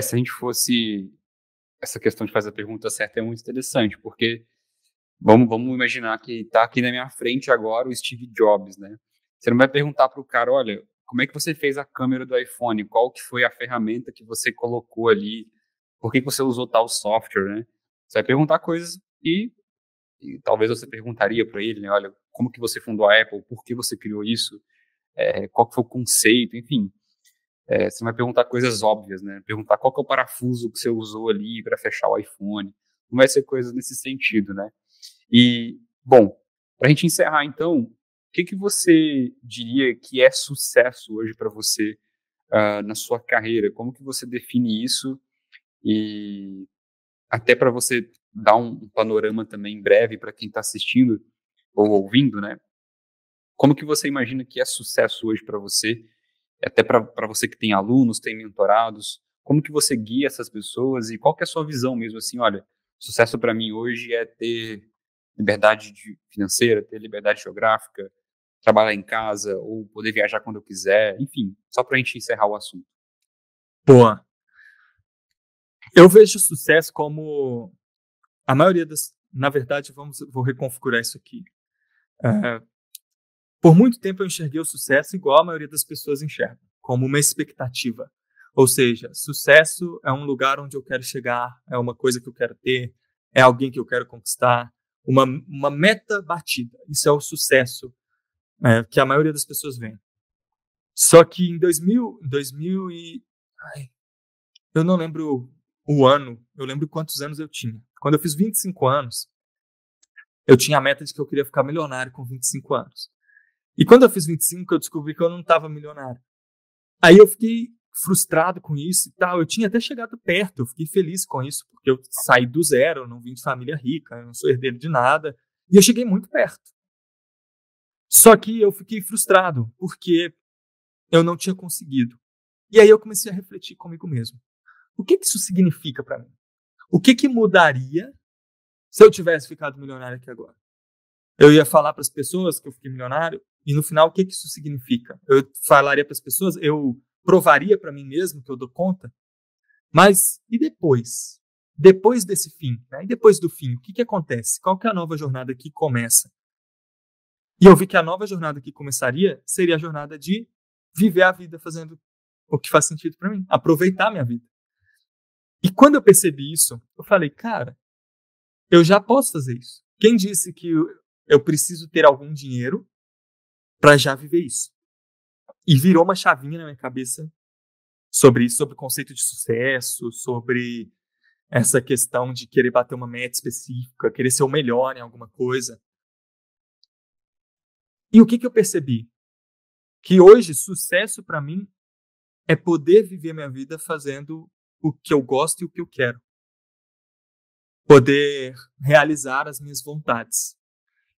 Se a gente fosse... Essa questão de fazer a pergunta certa é muito interessante, porque vamos imaginar que está aqui na minha frente agora o Steve Jobs, né? Você não vai perguntar para o cara, olha, como é que você fez a câmera do iPhone? Qual que foi a ferramenta que você colocou ali? Por que você usou tal software, né? Você vai perguntar coisas e talvez você perguntaria para ele, né? Olha, como que você fundou a Apple? Por que você criou isso? Qual que foi o conceito? Enfim, você vai perguntar coisas óbvias, né? Perguntar qual que é o parafuso que você usou ali para fechar o iPhone. Não vai ser coisa nesse sentido, né? E, bom, para a gente encerrar, então, o que você diria que é sucesso hoje para você na sua carreira? Como que você define isso? E até para você dar um panorama também breve para quem está assistindo ou ouvindo, né? Como que você imagina que é sucesso hoje para você? Até para você que tem alunos, tem mentorados, como que você guia essas pessoas e qual que é a sua visão mesmo, assim, olha, sucesso para mim hoje é ter liberdade financeira, ter liberdade geográfica, trabalhar em casa ou poder viajar quando eu quiser, enfim, só para a gente encerrar o assunto. Boa. Eu vejo sucesso como a maioria das... Na verdade, vou reconfigurar isso aqui. Por muito tempo eu enxerguei o sucesso igual a maioria das pessoas enxerga, como uma expectativa. Ou seja, sucesso é um lugar onde eu quero chegar, é uma coisa que eu quero ter, é alguém que eu quero conquistar, uma meta batida. Isso é o sucesso que a maioria das pessoas vê. Só que em 2000 eu não lembro o ano, eu lembro quantos anos eu tinha. Quando eu fiz 25 anos, eu tinha a meta de que eu queria ficar milionário com 25 anos. E quando eu fiz 25, eu descobri que eu não estava milionário. Aí eu fiquei frustrado com isso e tal. Eu tinha até chegado perto, eu fiquei feliz com isso, porque eu saí do zero, eu não vim de família rica, eu não sou herdeiro de nada. E eu cheguei muito perto. Só que eu fiquei frustrado, porque eu não tinha conseguido. E aí eu comecei a refletir comigo mesmo. O que isso significa para mim? O que mudaria se eu tivesse ficado milionário aqui agora? Eu ia falar para as pessoas que eu fiquei milionário e no final o que isso significa? Eu falaria para as pessoas, eu provaria para mim mesmo que eu dou conta, mas e depois? Depois desse fim, né? E depois do fim, o que acontece? Qual que é a nova jornada que começa? E eu vi que a nova jornada que começaria seria a jornada de viver a vida fazendo o que faz sentido para mim, aproveitar a minha vida. E quando eu percebi isso, eu falei, cara, eu já posso fazer isso. Quem disse que eu preciso ter algum dinheiro para já viver isso? E virou uma chavinha na minha cabeça sobre isso, sobre o conceito de sucesso, sobre essa questão de querer bater uma meta específica, querer ser o melhor em alguma coisa. E o que eu percebi? Que hoje sucesso para mim é poder viver minha vida fazendo o que eu gosto e o que eu quero. Poder realizar as minhas vontades.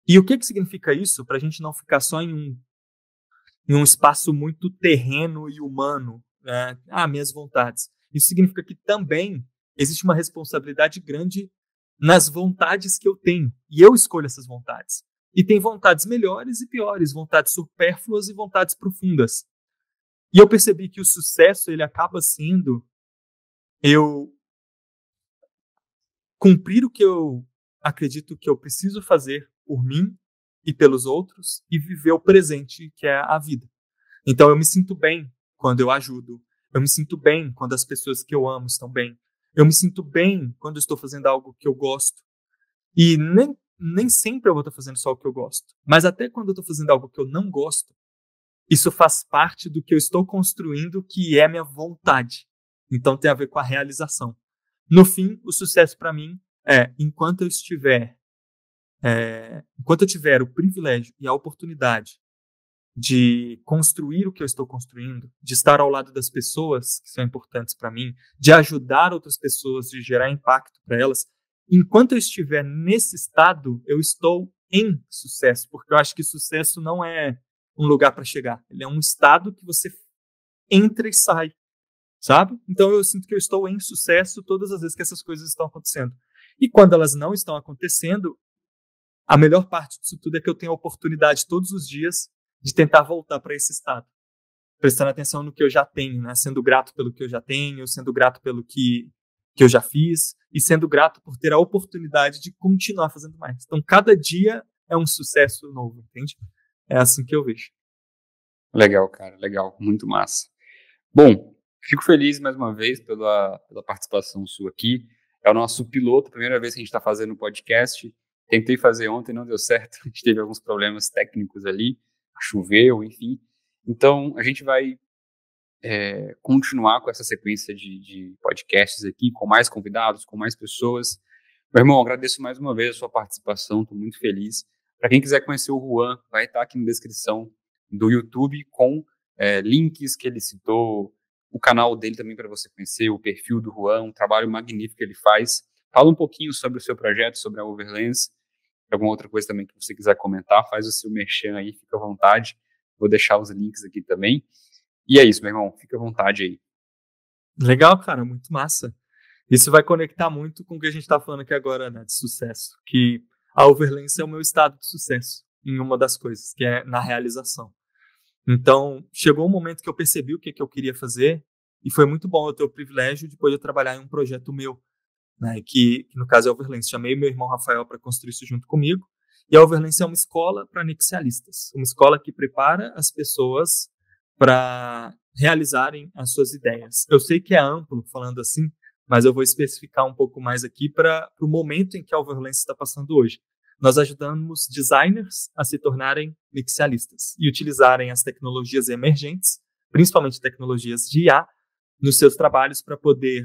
E o que significa isso? Para a gente não ficar só em um espaço muito terreno e humano, né? Minhas vontades. Isso significa que também existe uma responsabilidade grande nas vontades que eu tenho. E eu escolho essas vontades. E tem vontades melhores e piores, vontades supérfluas e vontades profundas. E eu percebi que o sucesso ele acaba sendo eu cumprir o que eu acredito que eu preciso fazer por mim e pelos outros e viver o presente, que é a vida. Então eu me sinto bem quando eu ajudo, eu me sinto bem quando as pessoas que eu amo estão bem, eu me sinto bem quando eu estou fazendo algo que eu gosto. E nem sempre eu vou estar fazendo só o que eu gosto, mas até quando eu estou fazendo algo que eu não gosto, isso faz parte do que eu estou construindo, que é a minha vontade. Então tem a ver com a realização. No fim, o sucesso para mim é enquanto eu tiver o privilégio e a oportunidade de construir o que eu estou construindo, de estar ao lado das pessoas que são importantes para mim, de ajudar outras pessoas, de gerar impacto para elas, enquanto eu estiver nesse estado, eu estou em sucesso, porque eu acho que sucesso não é um lugar para chegar. Ele é um estado que você entra e sai, sabe? Então eu sinto que eu estou em sucesso todas as vezes que essas coisas estão acontecendo. E quando elas não estão acontecendo, a melhor parte disso tudo é que eu tenho a oportunidade todos os dias de tentar voltar para esse estado, prestando atenção no que eu já tenho, né? Sendo grato pelo que eu já tenho, sendo grato pelo que eu já fiz e sendo grato por ter a oportunidade de continuar fazendo mais. Então, cada dia é um sucesso novo, entende? É assim que eu vejo. Legal, cara, legal, muito massa. Bom, fico feliz mais uma vez pela participação sua aqui. É o nosso piloto, primeira vez que a gente está fazendo um podcast. Tentei fazer ontem, não deu certo. A gente teve alguns problemas técnicos ali, choveu, enfim. Então, a gente vai continuar com essa sequência de podcasts aqui, com mais convidados, com mais pessoas. Meu irmão, agradeço mais uma vez a sua participação, estou muito feliz. Para quem quiser conhecer o Juan, vai estar aqui na descrição do YouTube com links que ele citou, o canal dele também para você conhecer, o perfil do Juan, um trabalho magnífico que ele faz. Fala um pouquinho sobre o seu projeto, sobre a Overlens, alguma outra coisa também que você quiser comentar, faz o seu merchan aí, fica à vontade. Vou deixar os links aqui também. E é isso, meu irmão, fica à vontade aí. Legal, cara, muito massa. Isso vai conectar muito com o que a gente está falando aqui agora, né, de sucesso, que a Overlens é o meu estado de sucesso em uma das coisas, que é na realização. Então, chegou um momento que eu percebi o que eu queria fazer e foi muito bom eu ter o privilégio de poder trabalhar em um projeto meu, né, que no caso é a Overlens. Chamei meu irmão Rafael para construir isso junto comigo. E a Overlens é uma escola para nexialistas, uma escola que prepara as pessoas para realizarem as suas ideias. Eu sei que é amplo falando assim, mas eu vou especificar um pouco mais aqui para o momento em que a Overlens está passando hoje. Nós ajudamos designers a se tornarem nexialistas e utilizarem as tecnologias emergentes, principalmente tecnologias de IA, nos seus trabalhos para poder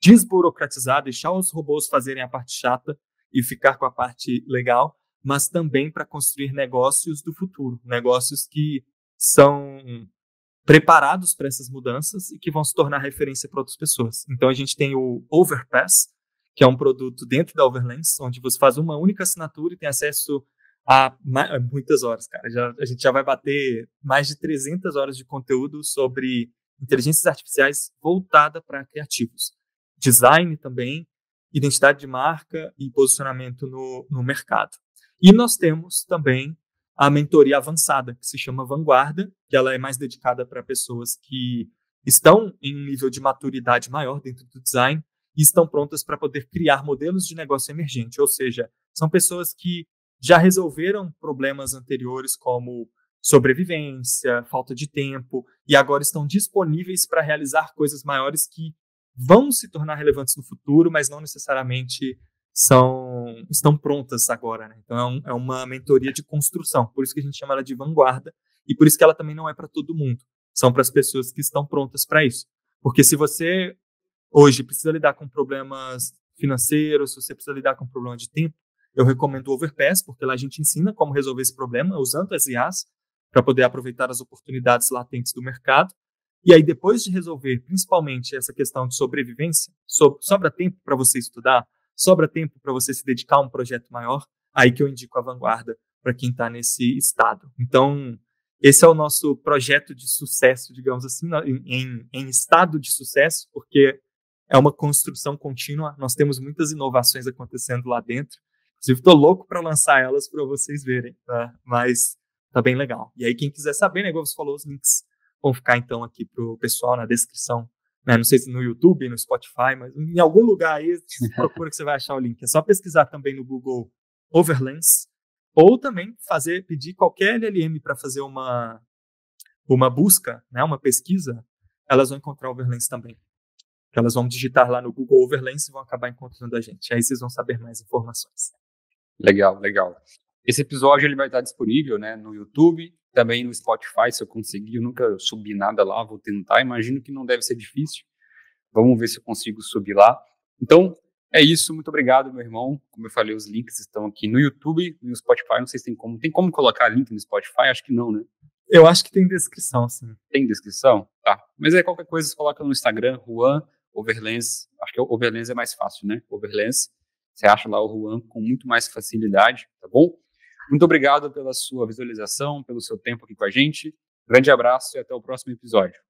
desburocratizar, deixar os robôs fazerem a parte chata e ficar com a parte legal, mas também para construir negócios do futuro, negócios que são preparados para essas mudanças e que vão se tornar referência para outras pessoas. Então a gente tem o Overpass, que é um produto dentro da Overlens, onde você faz uma única assinatura e tem acesso a muitas horas, cara. A gente já vai bater mais de 300 horas de conteúdo sobre inteligências artificiais voltada para criativos. Design também, identidade de marca e posicionamento no mercado. E nós temos também a mentoria avançada, que se chama Vanguarda, que ela é mais dedicada para pessoas que estão em um nível de maturidade maior dentro do design e estão prontas para poder criar modelos de negócio emergente, ou seja, são pessoas que já resolveram problemas anteriores como sobrevivência, falta de tempo, e agora estão disponíveis para realizar coisas maiores que vão se tornar relevantes no futuro, mas não necessariamente estão prontas agora, né? Então é uma mentoria de construção, por isso que a gente chama ela de vanguarda, e por isso que ela também não é para todo mundo, são para as pessoas que estão prontas para isso. Porque se você hoje precisa lidar com problemas financeiros, se você precisa lidar com problema de tempo, eu recomendo o Overpass, porque lá a gente ensina como resolver esse problema usando as IAs para poder aproveitar as oportunidades latentes do mercado. E aí, depois de resolver principalmente essa questão de sobrevivência, sobra tempo para você estudar, sobra tempo para você se dedicar a um projeto maior, aí que eu indico a Vanguarda para quem está nesse estado. Então, esse é o nosso projeto de sucesso, digamos assim, em estado de sucesso, porque é uma construção contínua, nós temos muitas inovações acontecendo lá dentro. Inclusive, estou louco para lançar elas para vocês verem, tá? Mas tá bem legal. E aí, quem quiser saber, né, igual você falou, os links vão ficar então aqui para o pessoal na descrição. Né? Não sei se no YouTube, no Spotify, mas em algum lugar aí, procura que você vai achar o link. É só pesquisar também no Google Overlens, ou também pedir qualquer LLM para fazer uma busca, né, uma pesquisa, elas vão encontrar Overlens também. Elas vão digitar lá no Google Overlens e vão acabar encontrando a gente. Aí vocês vão saber mais informações. Legal, legal. Esse episódio ele vai estar disponível, né, no YouTube, também no Spotify, se eu conseguir. Eu nunca subi nada lá, vou tentar. Imagino que não deve ser difícil. Vamos ver se eu consigo subir lá. Então, é isso. Muito obrigado, meu irmão. Como eu falei, os links estão aqui no YouTube e no Spotify. Não sei se tem como. Tem como colocar link no Spotify? Acho que não, né? Eu acho que tem descrição, sim. Tem descrição? Tá. Mas aí qualquer coisa você coloca no Instagram, Juan Overlens. Acho que o Overlens é mais fácil, né? Overlens. Você acha lá o Juan com muito mais facilidade, tá bom? Muito obrigado pela sua visualização, pelo seu tempo aqui com a gente. Grande abraço e até o próximo episódio.